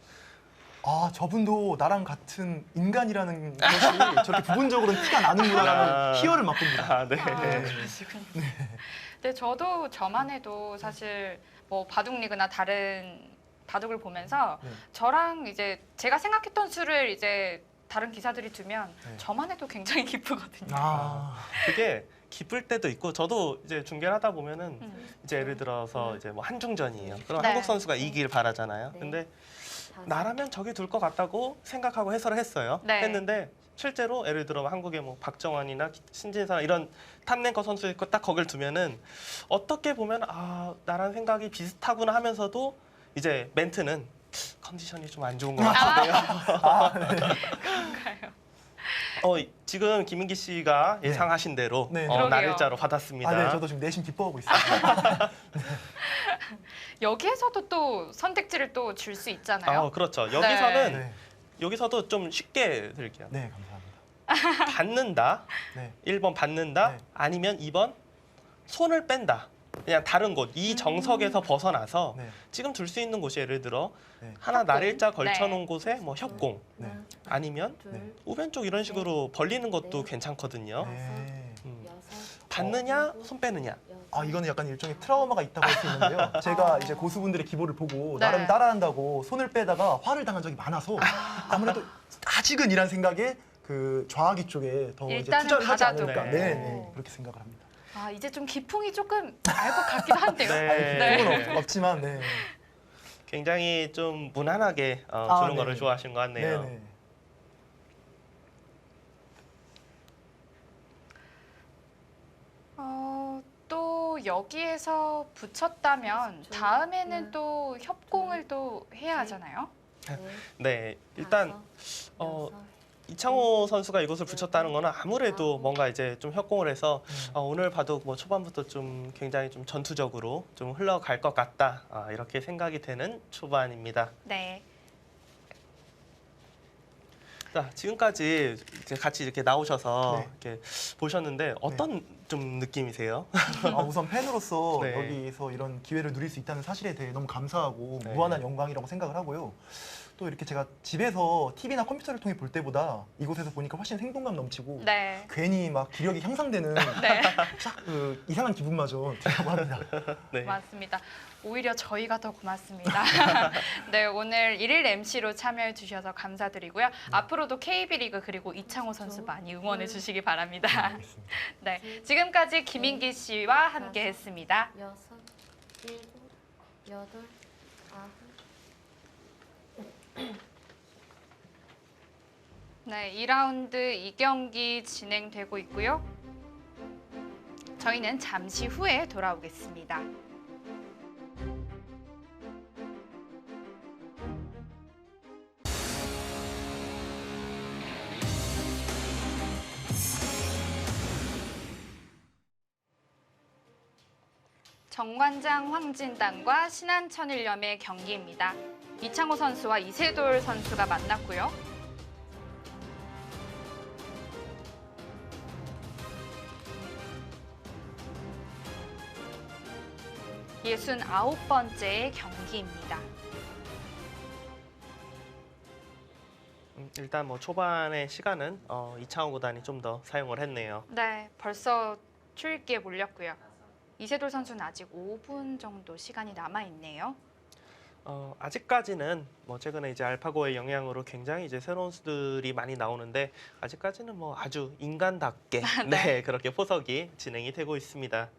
Speaker 4: 아, 저분도 나랑 같은 인간이라는 것이 저렇게 부분적으로는 티가 나는구나라는 희열을 맛봅니다.
Speaker 3: 아, 네.
Speaker 2: 아, 그러시군요. 근데 저도 저만 해도 사실 뭐 바둑 리그나 다른 바둑을 보면서
Speaker 4: 네.
Speaker 2: 저랑 이제 제가 생각했던 수를 이제 다른 기사들이 두면
Speaker 4: 네.
Speaker 2: 저만 해도 굉장히 기쁘거든요.
Speaker 4: 아,
Speaker 3: 그게 기쁠 때도 있고 저도 이제 중계를 하다 보면은
Speaker 2: 음.
Speaker 3: 이제 예를 들어서 이제 뭐 한중전이에요. 그럼
Speaker 2: 네.
Speaker 3: 한국 선수가 이기길 바라잖아요.
Speaker 1: 네.
Speaker 3: 근데 나라면 저기 둘 것 같다고 생각하고 해설을 했어요.
Speaker 2: 네.
Speaker 3: 했는데 실제로 예를 들어 한국의 뭐 박정환이나 신진사 이런 탑랭커 선수의 딱 거길 두면은 어떻게 보면 아 나랑 생각이 비슷하구나 하면서도 이제 멘트는 컨디션이 좀 안 좋은 것 같은데요.
Speaker 2: 그런가요?
Speaker 3: 지금 김민기 씨가
Speaker 4: 네.
Speaker 3: 예상하신 대로
Speaker 4: 네.
Speaker 2: 그러게요.
Speaker 3: 날일자로 받았습니다.
Speaker 4: 아, 네, 저도 지금 내심 기뻐하고 있어요.
Speaker 2: 여기에서도 또 선택지를 또 줄 수 있잖아요.
Speaker 3: 그렇죠. 여기서는
Speaker 4: 네,
Speaker 3: 여기서도 좀 쉽게 드릴게요.
Speaker 4: 네, 감사합니다.
Speaker 3: 받는다.
Speaker 4: 네,
Speaker 3: 1번 받는다.
Speaker 4: 네.
Speaker 3: 아니면 2번 손을 뺀다. 그냥 다른 곳, 이 정석에서 벗어나서
Speaker 4: 네,
Speaker 3: 지금 둘 수 있는 곳이 예를 들어
Speaker 4: 네.
Speaker 3: 하나
Speaker 2: 협공.
Speaker 3: 날일자 걸쳐놓은
Speaker 2: 네.
Speaker 3: 곳에 뭐 협공
Speaker 4: 네.
Speaker 3: 아니면
Speaker 4: 네.
Speaker 3: 우변 쪽 이런 식으로 벌리는 것도 괜찮거든요.
Speaker 4: 네.
Speaker 3: 음. 받느냐, 손 빼느냐.
Speaker 4: 아, 이거는 약간 일종의 트라우마가 있다고 할 수 있는데요. 제가 이제 고수분들의 기보를 보고
Speaker 2: 네.
Speaker 4: 나름 따라한다고 손을 빼다가 화를 당한 적이 많아서 아무래도 아직은 이란 생각에 그 좌하기 쪽에 더 이제
Speaker 2: 일단은
Speaker 4: 투자를 하지
Speaker 2: 받아두고.
Speaker 4: 않을까.
Speaker 3: 네.
Speaker 4: 네, 네, 그렇게 생각을 합니다.
Speaker 2: 아 이제 좀 기풍이 조금 알 것 같기도 한데요.
Speaker 3: 네.
Speaker 2: 네.
Speaker 4: 그건 없지만, 네.
Speaker 3: 굉장히 좀 무난하게
Speaker 4: 아,
Speaker 3: 주는
Speaker 4: 네.
Speaker 3: 거를 좋아하시는 것 같네요.
Speaker 4: 네, 네.
Speaker 2: 또 여기에서 붙였다면 다음에는 또 협공을 또 해야 하잖아요.
Speaker 3: 네, 일단 이창호 선수가 이곳을 붙였다는 거는 아무래도 뭔가 이제 좀 협공을 해서 오늘 바둑 뭐 초반부터 좀 굉장히 좀 전투적으로 좀 흘러갈 것 같다 이렇게 생각이 되는 초반입니다.
Speaker 2: 네.
Speaker 3: 자, 지금까지 이제 같이 이렇게 나오셔서
Speaker 4: 네.
Speaker 3: 이렇게 보셨는데 어떤 좀 느낌이세요?
Speaker 4: 우선 팬으로서
Speaker 3: 네.
Speaker 4: 여기서 이런 기회를 누릴 수 있다는 사실에 대해 너무 감사하고
Speaker 3: 네.
Speaker 4: 무한한 영광이라고 생각을 하고요. 또 이렇게 제가 집에서 TV나 컴퓨터를 통해 볼 때보다 이곳에서 보니까 훨씬 생동감 넘치고
Speaker 2: 네.
Speaker 4: 괜히 막 기력이 향상되는
Speaker 2: 네.
Speaker 4: 그 이상한 기분마저 들다고 합니다.
Speaker 3: 네.
Speaker 2: 맞습니다. 오히려 저희가 더 고맙습니다. 네, 오늘 1일 MC로 참여해 주셔서 감사드리고요. 앞으로도 KB 리그 그리고 이창호 선수 많이 응원해 주시기 바랍니다.
Speaker 4: 알겠습니다.
Speaker 2: 네, 지금까지 김인기 씨와 함께 했습니다.
Speaker 5: 6, 7, 8, 9.
Speaker 2: 네, 2라운드 2경기 진행되고 있고요. 저희는 잠시 후에 돌아오겠습니다. 정관장 황진단과 신한천일염의 경기입니다. 이창호 선수와 이세돌 선수가 만났고요. 예순아홉 번째 경기입니다.
Speaker 3: 일단 뭐 초반의 시간은 이창호 구단이 좀 더 사용을 했네요.
Speaker 2: 네, 벌써 출기에 몰렸고요. 이세돌 선수는 아직 5분 정도 시간이 남아 있네요.
Speaker 3: 아직까지는 뭐 최근에 이제 알파고의 영향으로 굉장히 이제 새로운 수들이 많이 나오는데 아직까지는 뭐 아주 인간답게
Speaker 2: 네.
Speaker 3: 그렇게 포석이 진행이 되고 있습니다.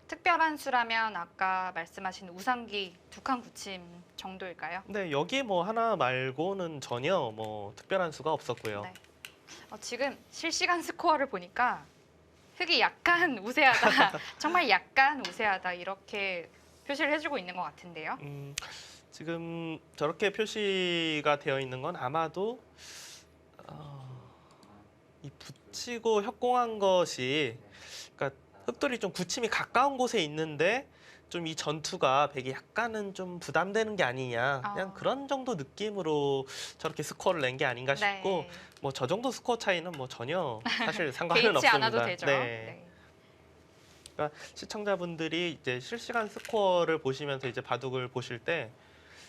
Speaker 2: 특별한 수라면 아까 말씀하신 우상기 2칸 굳힘 정도일까요?
Speaker 3: 네, 여기 뭐 하나 말고는 전혀 뭐 특별한 수가 없었고요.
Speaker 2: 네. 지금 실시간 스코어를 보니까 흙이 약간 우세하다, 정말 약간 우세하다 이렇게 표시를 해주고 있는 것 같은데요.
Speaker 3: 지금 저렇게 표시가 되어 있는 건 아마도 이 붙이고 협공한 것이, 그러니까 흑돌이 좀 굳힘이 가까운 곳에 있는데 좀 이 전투가 백이 약간은 좀 부담되는 게 아니냐, 그냥 그런 정도 느낌으로 저렇게 스코어를 낸 게 아닌가 싶고,
Speaker 2: 네.
Speaker 3: 뭐 저 정도 스코어 차이는 뭐 전혀 사실 상관은
Speaker 2: 개의치
Speaker 3: 없습니다.
Speaker 2: 않아도 되죠.
Speaker 3: 네. 그러니까 시청자분들이 이제 실시간 스코어를 보시면서 이제 바둑을 보실 때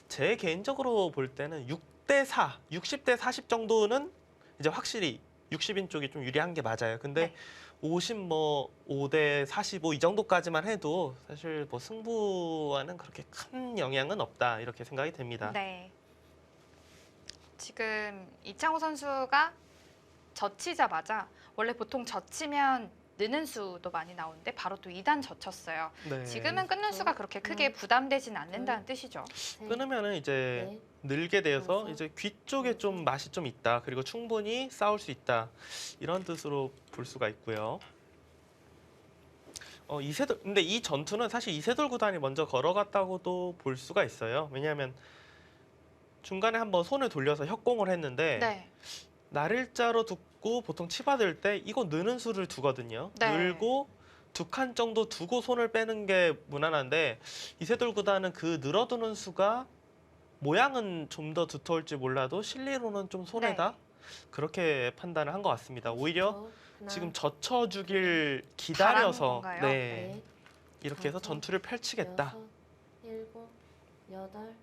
Speaker 3: 제 개인적으로 볼 때는 6대 4, 60대 40 정도는 이제 확실히 60인 쪽이 좀 유리한 게 맞아요. 근데
Speaker 2: 네.
Speaker 3: 50 뭐 5대 45 이 정도까지만 해도 사실 뭐 승부와는 그렇게 큰 영향은 없다 이렇게 생각이 됩니다.
Speaker 2: 네. 지금 이창호 선수가 젖히자마자 원래 보통 젖히면 느는 수도 많이 나오는데 바로 또 2단 젖혔어요.
Speaker 3: 네.
Speaker 2: 지금은 끊는 수가 그렇게 크게 부담되진 않는다는 뜻이죠.
Speaker 5: 셋,
Speaker 3: 끊으면은 이제
Speaker 5: 넷,
Speaker 3: 늘게 되어서
Speaker 5: 다섯,
Speaker 3: 이제 귀 쪽에 좀 맛이 좀 있다. 그리고 충분히 싸울 수 있다. 이런 뜻으로 볼 수가 있고요. 이세돌, 근데 이 전투는 사실 이세돌 구단이 먼저 걸어갔다고도 볼 수가 있어요. 왜냐하면 중간에 한번 손을 돌려서 협공을 했는데
Speaker 2: 네.
Speaker 3: 날일자로 두고 보통 치받을 때 이거 느는 수를 두거든요.
Speaker 2: 네.
Speaker 3: 늘고 2칸 정도 두고 손을 빼는 게 무난한데 이세돌 구단은 그 늘어두는 수가 모양은 좀 더 두터울지 몰라도 실리로는 좀 손해다. 그렇게 판단을 한 것 같습니다. 오히려
Speaker 5: 저, 하나,
Speaker 3: 지금 젖혀주길
Speaker 2: 바라는
Speaker 3: 기다려서
Speaker 2: 건가요?
Speaker 3: 네,
Speaker 5: 넷,
Speaker 3: 이렇게 해서
Speaker 5: 다섯,
Speaker 3: 전투를 펼치겠다.
Speaker 5: 여섯, 일곱, 여덟,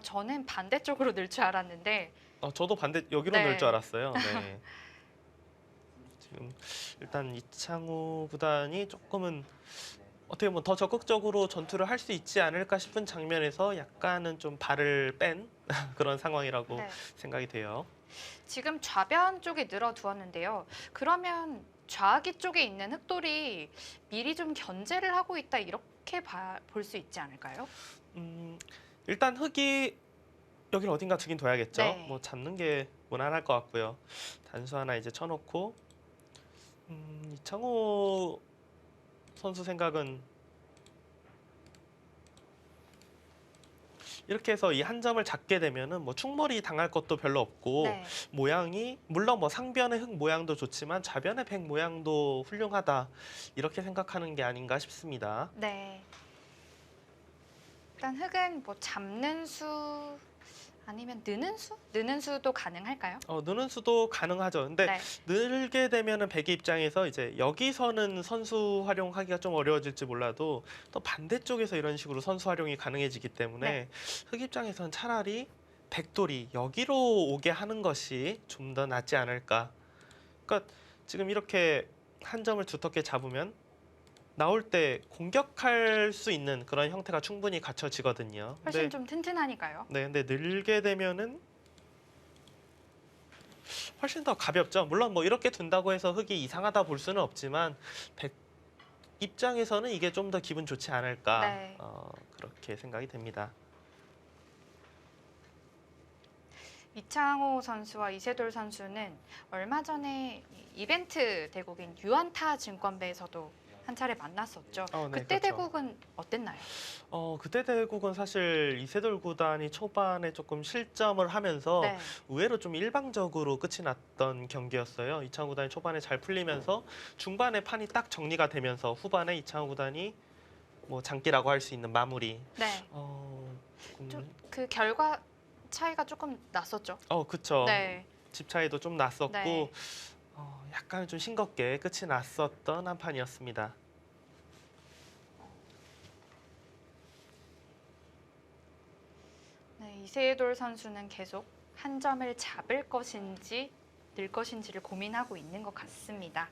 Speaker 2: 저는 반대쪽으로 늘 줄 알았는데
Speaker 3: 저도 반대 여기로
Speaker 2: 네.
Speaker 3: 넣을 줄 알았어요. 네. 지금 일단 이창호 구단이 조금은 어떻게 보면 더 적극적으로 전투를 할 수 있지 않을까 싶은 장면에서 약간은 좀 발을 뺀 그런 상황이라고
Speaker 2: 네.
Speaker 3: 생각이 돼요.
Speaker 2: 지금 좌변 쪽에 늘어두었는데요. 그러면 좌기 쪽에 있는 흑돌이 미리 좀 견제를 하고 있다 이렇게 볼 수 있지 않을까요?
Speaker 3: 일단 흑이 여기를 어딘가 두긴 둬야겠죠.
Speaker 2: 네.
Speaker 3: 뭐 잡는 게 무난할 것 같고요. 단수 하나 이제 쳐놓고 이창호 선수 생각은 이렇게 해서 이 한 점을 잡게 되면은 뭐 충몰이 당할 것도 별로 없고
Speaker 2: 네.
Speaker 3: 모양이 물론 뭐 상변의 흙 모양도 좋지만 좌변의 백 모양도 훌륭하다 이렇게 생각하는 게 아닌가 싶습니다.
Speaker 2: 네. 일단 흑은 뭐 잡는 수 아니면 느는 수? 느는 수도 가능할까요?
Speaker 3: 느는 수도 가능하죠. 근데
Speaker 2: 네.
Speaker 3: 늘게 되면은 백의 입장에서 이제 여기서는 선수 활용하기가 좀 어려워질지 몰라도 또 반대쪽에서 이런 식으로 선수 활용이 가능해지기 때문에
Speaker 2: 네.
Speaker 3: 흑 입장에서는 차라리 백돌이 여기로 오게 하는 것이 좀 더 낫지 않을까. 그러니까 지금 이렇게 한 점을 두텁게 잡으면 나올 때 공격할 수 있는 그런 형태가 충분히 갖춰지거든요.
Speaker 2: 훨씬 좀 튼튼하니까요.
Speaker 3: 네, 근데 늘게 되면은 훨씬 더 가볍죠. 물론 뭐 이렇게 둔다고 해서 흙이 이상하다 볼 수는 없지만 백 입장에서는 이게 좀 더 기분 좋지 않을까
Speaker 2: 네.
Speaker 3: 그렇게 생각이 됩니다.
Speaker 2: 이창호 선수와 이세돌 선수는 얼마 전에 이벤트 대국인 유안타 증권배에서도 한 차례 만났었죠.
Speaker 3: 네,
Speaker 2: 그때
Speaker 3: 그렇죠.
Speaker 2: 대국은 어땠나요?
Speaker 3: 그때 대국은 사실 이세돌 구단이 초반에 조금 실점을 하면서
Speaker 2: 네.
Speaker 3: 의외로 좀 일방적으로 끝이 났던 경기였어요. 이창호 구단이 초반에 잘 풀리면서 중반에 판이 딱 정리가 되면서 후반에 이창호 구단이 뭐 장기라고 할 수 있는 마무리.
Speaker 2: 네.
Speaker 3: 조금
Speaker 2: 좀 그 결과 차이가 조금 났었죠.
Speaker 3: 그쵸.
Speaker 2: 네.
Speaker 3: 집 차이도 좀 났었고
Speaker 2: 네.
Speaker 3: 약간 좀 싱겁게 끝이 났었던 한 판이었습니다.
Speaker 2: 네, 이세돌 선수는 계속 한 점을 잡을 것인지 늘 것인지를 고민하고 있는 것 같습니다.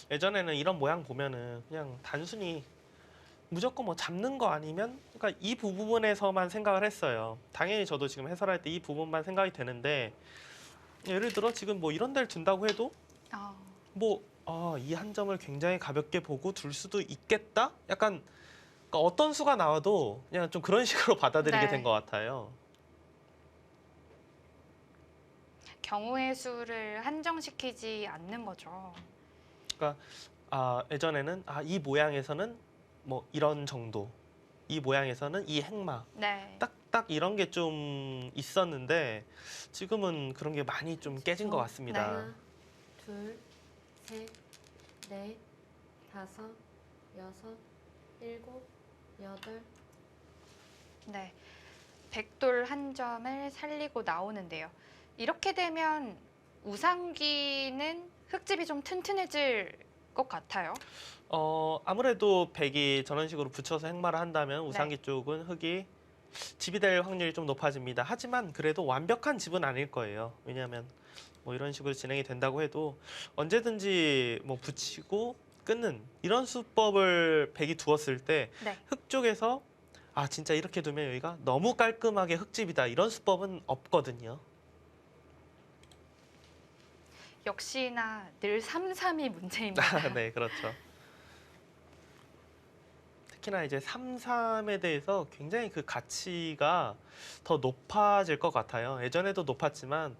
Speaker 3: 예전에는 이런 모양 보면은 그냥 단순히 무조건 뭐 잡는 거 아니면 그러니까 이 부분에서만 생각을 했어요. 당연히 저도 지금 해설할 때 이 부분만 생각이 되는데 예를 들어 지금 뭐 이런 데를 둔다고 해도
Speaker 2: 아,
Speaker 3: 뭐 이 한 점을 굉장히 가볍게 보고 둘 수도 있겠다? 약간 그러니까 어떤 수가 나와도 그냥 좀 그런 식으로 받아들이게
Speaker 2: 네.
Speaker 3: 된 것 같아요.
Speaker 2: 경우의 수를 한정시키지 않는 거죠.
Speaker 3: 그러니까 예전에는 이 모양에서는 뭐 이런 정도, 이 모양에서는 이 행마,
Speaker 2: 네.
Speaker 3: 딱 이런 게 좀 있었는데 지금은 그런 게 많이 좀 깨진 것 같습니다.
Speaker 5: 하나, 둘, 셋, 넷, 다섯, 여섯, 일곱, 여덟.
Speaker 2: 네. 백돌 한 점을 살리고 나오는데요. 이렇게 되면 우상기는 흙집이 좀 튼튼해질 것 같아요.
Speaker 3: 아무래도 백이 저런 식으로 붙여서 행마를 한다면 우상기 쪽은 흙이 집이 될 확률이 좀 높아집니다. 하지만 그래도 완벽한 집은 아닐 거예요. 왜냐하면 뭐 이런 식으로 진행이 된다고 해도 언제든지 뭐 붙이고 끊는 이런 수법을 백이 두었을 때
Speaker 2: 네.
Speaker 3: 흙 쪽에서 진짜 이렇게 두면 여기가 너무 깔끔하게 흙집이다 이런 수법은 없거든요.
Speaker 2: 역시나 늘 3-3이 문제입니다.
Speaker 3: 네, 그렇죠. 특히나 이제 3-3에 대해서 굉장히 그 가치가 더 높아질 것 같아요. 예전에도 높았지만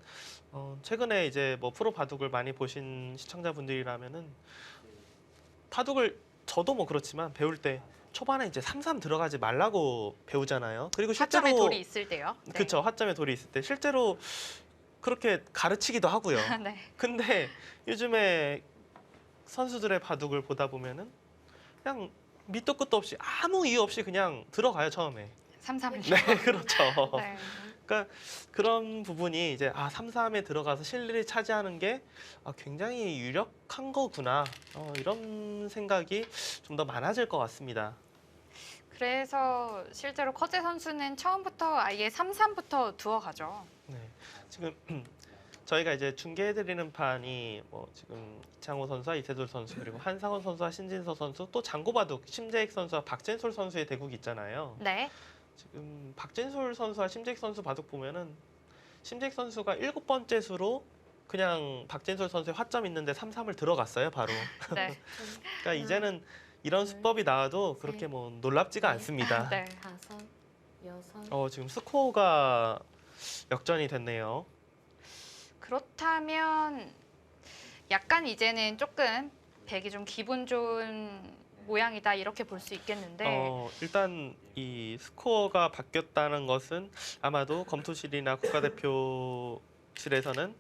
Speaker 3: 최근에 이제 뭐 프로 바둑을 많이 보신 시청자분들이라면은 바둑을 저도 뭐 그렇지만 배울 때 초반에 이제 3-3 들어가지 말라고 배우잖아요. 그리고 실제로
Speaker 2: 화점에 돌이 있을 때요. 네.
Speaker 3: 그렇죠. 화점에 돌이 있을 때 실제로 그렇게 가르치기도 하고요.
Speaker 2: 네.
Speaker 3: 근데 요즘에 선수들의 바둑을 보다 보면은 그냥 밑도 끝도 없이 아무 이유 없이 그냥 들어가요 처음에.
Speaker 2: 3-3을.
Speaker 3: 네, 그렇죠.
Speaker 2: 네.
Speaker 3: 그러니까 그런 부분이 이제 3-3에 들어가서 실리를 차지하는 게 굉장히 유력한 거구나. 이런 생각이 좀 더 많아질 것 같습니다.
Speaker 2: 그래서 실제로 커제 선수는 처음부터 아예 3-3부터 두어가죠.
Speaker 3: 네, 지금 저희가 이제 중계해드리는 판이 뭐 지금 이창호 선수와 이세돌 선수 그리고 한상원 선수와 신진서 선수 또 장고바둑 심재익 선수와 박진솔 선수의 대국이 있잖아요.
Speaker 2: 네.
Speaker 3: 지금 박진솔 선수와 심재익 선수 바둑 보면은 심재익 선수가 7번째 수로 그냥 박진솔 선수의 화점 있는데 3-3을 들어갔어요 바로.
Speaker 2: 네.
Speaker 3: 그러니까 이제는 이런 수법이 나와도 그렇게 뭐 놀랍지가 않습니다.
Speaker 2: 네.
Speaker 5: 다섯, 여섯.
Speaker 3: 지금 스코어가 역전이 됐네요.
Speaker 2: 그렇다면 약간 이제는 조금 백이 좀 기분 좋은 모양이다 이렇게 볼 수 있겠는데
Speaker 3: 일단 이 스코어가 바뀌었다는 것은 아마도 검토실이나 국가대표실에서는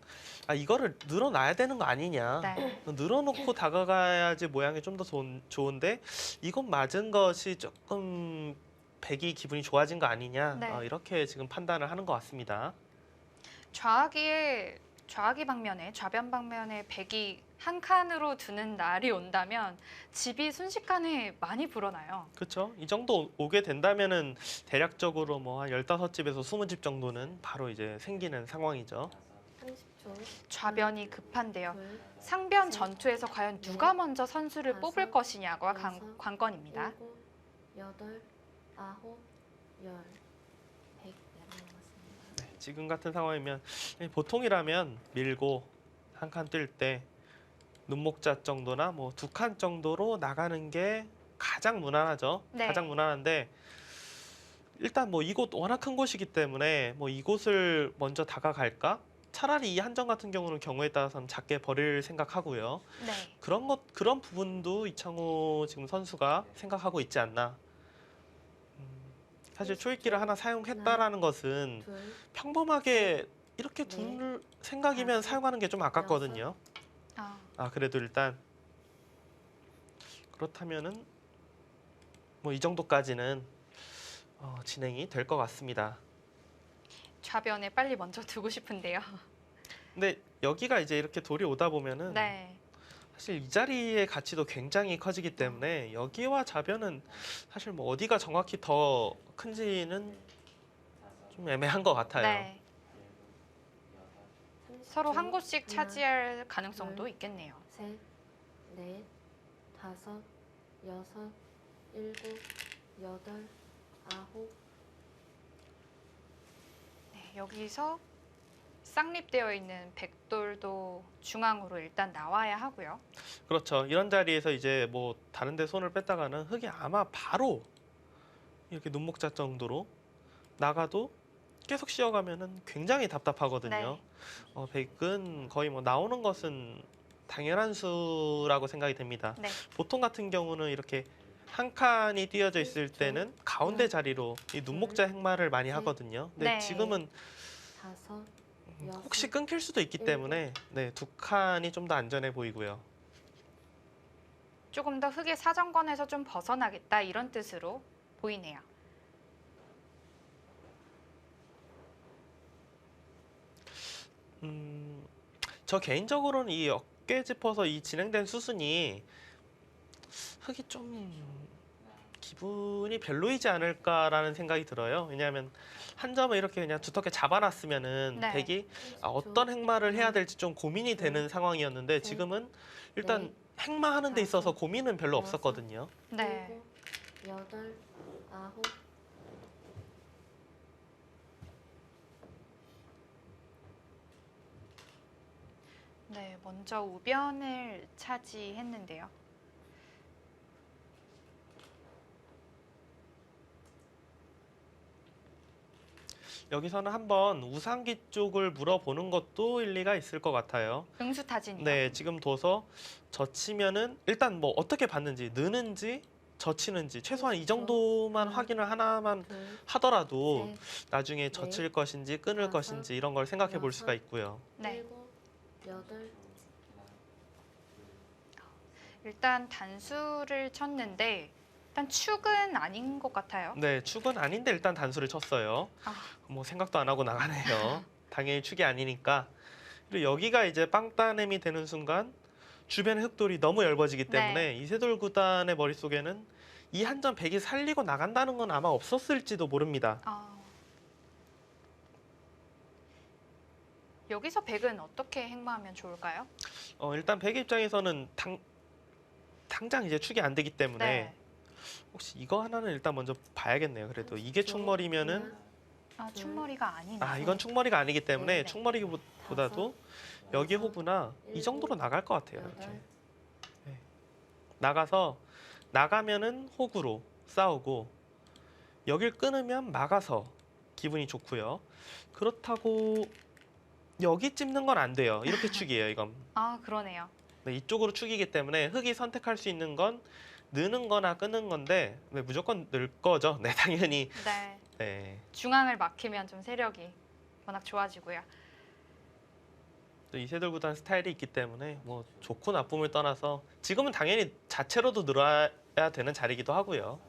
Speaker 3: 이거를 늘어놔야 되는 거 아니냐.
Speaker 2: 네.
Speaker 3: 늘어놓고 다가가야지 모양이 좀 더 좋은데 이건 맞은 것이 조금 백이 기분이 좋아진 거 아니냐.
Speaker 2: 네.
Speaker 3: 이렇게 지금 판단을 하는 것 같습니다.
Speaker 2: 좌하기 방면에 좌변 방면에 백이 한 칸으로 두는 날이 온다면 집이 순식간에 많이 불어나요.
Speaker 3: 그렇죠. 이 정도 오게 된다면은 대략적으로 뭐 한 15집에서 20집 정도는 바로 이제 생기는 상황이죠.
Speaker 5: 30초.
Speaker 2: 좌변이 급한데요.
Speaker 5: 둘,
Speaker 2: 상변
Speaker 5: 셋,
Speaker 2: 전투에서 과연 누가 먼저 선수를
Speaker 5: 다섯,
Speaker 2: 뽑을 것이냐가
Speaker 5: 여섯,
Speaker 2: 관건입니다.
Speaker 5: 일곱, 여덟, 아홉, 열. 100 남았습니다.
Speaker 3: 지금 같은 상황이면 보통이라면 밀고 한 칸 뛸 때 눈목자 정도나 뭐 2칸 정도로 나가는 게 가장 무난하죠.
Speaker 2: 네.
Speaker 3: 가장 무난한데 일단 뭐 이곳 워낙 큰 곳이기 때문에 뭐 이곳을 먼저 다가갈까? 차라리 이 한정 같은 경우는 경우에 따라서는 작게 버릴 생각하고요.
Speaker 2: 네.
Speaker 3: 그런 부분도 이창호 지금 선수가 생각하고 있지 않나. 사실 초입기를 하나 사용했다라는 것은
Speaker 5: 둘,
Speaker 3: 평범하게 이렇게 둘 생각이면 사용하는 게 좀 아깝거든요. 그래도 일단 그렇다면은 뭐 이 정도까지는 진행이 될 것 같습니다.
Speaker 2: 좌변에 빨리 먼저 두고 싶은데요.
Speaker 3: 근데 여기가 이제 이렇게 돌이 오다 보면은
Speaker 2: 네.
Speaker 3: 사실 이 자리의 가치도 굉장히 커지기 때문에 여기와 좌변은 사실 뭐 어디가 정확히 더 큰지는 좀 애매한 것 같아요.
Speaker 2: 네.
Speaker 5: 30초.
Speaker 2: 서로 한 곳씩
Speaker 5: 하나,
Speaker 2: 차지할 가능성도
Speaker 5: 둘,
Speaker 2: 있겠네요.
Speaker 5: 셋, 넷, 다섯, 여섯, 일곱, 여덟, 아홉.
Speaker 2: 네, 여기서 쌍립되어 있는 백돌도 중앙으로 일단 나와야 하고요.
Speaker 3: 그렇죠. 이런 자리에서 이제 뭐 다른 데 손을 뺐다가는 흑이 아마 바로 이렇게 눈목자 정도로 나가도 계속 씌어가면은 굉장히 답답하거든요.
Speaker 2: 네.
Speaker 3: 백은 거의 뭐 나오는 것은 당연한 수라고 생각이 됩니다.
Speaker 2: 네.
Speaker 3: 보통 같은 경우는 이렇게 한 칸이 띄어져 있을 때는 가운데 자리로 이 눈목자 행마를 많이 하거든요. 근데
Speaker 2: 네.
Speaker 3: 지금은
Speaker 5: 5, 6,
Speaker 3: 혹시 끊길 수도 있기 때문에 네, 두 칸이 좀 더 안전해 보이고요.
Speaker 2: 조금 더 흑의 사정권에서 좀 벗어나겠다 이런 뜻으로 보이네요.
Speaker 3: 저 개인적으로는 이 어깨 짚어서 이 진행된 수순이 흑이 좀 기분이 별로이지 않을까라는 생각이 들어요. 왜냐하면 한 점을 이렇게 그냥 두텁게 잡아놨으면은
Speaker 2: 네.
Speaker 3: 백이 어떤 행마를 해야 될지 좀 고민이 되는 상황이었는데 지금은 일단 행마하는 데 있어서 고민은 별로 없었거든요.
Speaker 2: 네.
Speaker 5: 7, 8, 9,
Speaker 2: 네, 먼저 우변을 차지했는데요.
Speaker 3: 여기서는 한번 우상기 쪽을 물어보는 것도 일리가 있을 것 같아요.
Speaker 2: 응수타진이요.
Speaker 3: 네, 지금 둬서 젖히면은 일단 뭐 어떻게 받는지, 느는지, 젖히는지 최소한 이 정도만 확인을 하나만
Speaker 5: 둘,
Speaker 3: 하더라도
Speaker 5: 셋,
Speaker 3: 나중에 젖힐 것인지 끊을
Speaker 5: 다섯,
Speaker 3: 것인지 이런 걸 생각해 볼 수가
Speaker 5: 여섯,
Speaker 3: 있고요.
Speaker 2: 네.
Speaker 5: 7, 8,
Speaker 2: 일단 단수를 쳤는데 일단 축은 아닌 것 같아요.
Speaker 3: 네, 축은 아닌데 일단 단수를 쳤어요.
Speaker 2: 아.
Speaker 3: 뭐 생각도 안 하고 나가네요. 당연히 축이 아니니까. 그리고 여기가 이제 빵따냄이 되는 순간 주변의 흑돌이 너무 얇아지기 때문에 이세돌 구단의 머릿속에는 이 한 점 백이 살리고 나간다는 건 아마 없었을지도 모릅니다.
Speaker 2: 여기서 백은 어떻게 행마하면 좋을까요?
Speaker 3: 일단 백 입장에서는 당장 이제 축이 안 되기 때문에
Speaker 2: 네.
Speaker 3: 혹시 이거 하나는 일단 먼저 봐야겠네요. 그래도 이게 축머리면은
Speaker 2: 아, 충머리가 아니네.
Speaker 3: 이건 축머리가 아니기 때문에
Speaker 2: 네.
Speaker 3: 축머리보다도 여기 호구나 이 정도로 나갈 것 같아요. 이렇게. 네. 나가서 나가면은 호구로 싸우고 여길 끊으면 막아서 기분이 좋고요. 그렇다고 여기 찝는 건 안 돼요. 이렇게 축이에요, 이건.
Speaker 2: 아, 그러네요.
Speaker 3: 네, 이쪽으로 축이기 때문에 흑이 선택할 수 있는 건 느는 거나 끊는 건데 네, 무조건 늘 거죠. 네, 당연히.
Speaker 2: 네.
Speaker 3: 네.
Speaker 2: 중앙을 막히면 좀 세력이 워낙 좋아지고요.
Speaker 3: 또 이세돌 구단 스타일이 있기 때문에 뭐 좋고 나쁨을 떠나서 지금은 당연히 자체로도 늘어야 되는 자리이기도 하고요.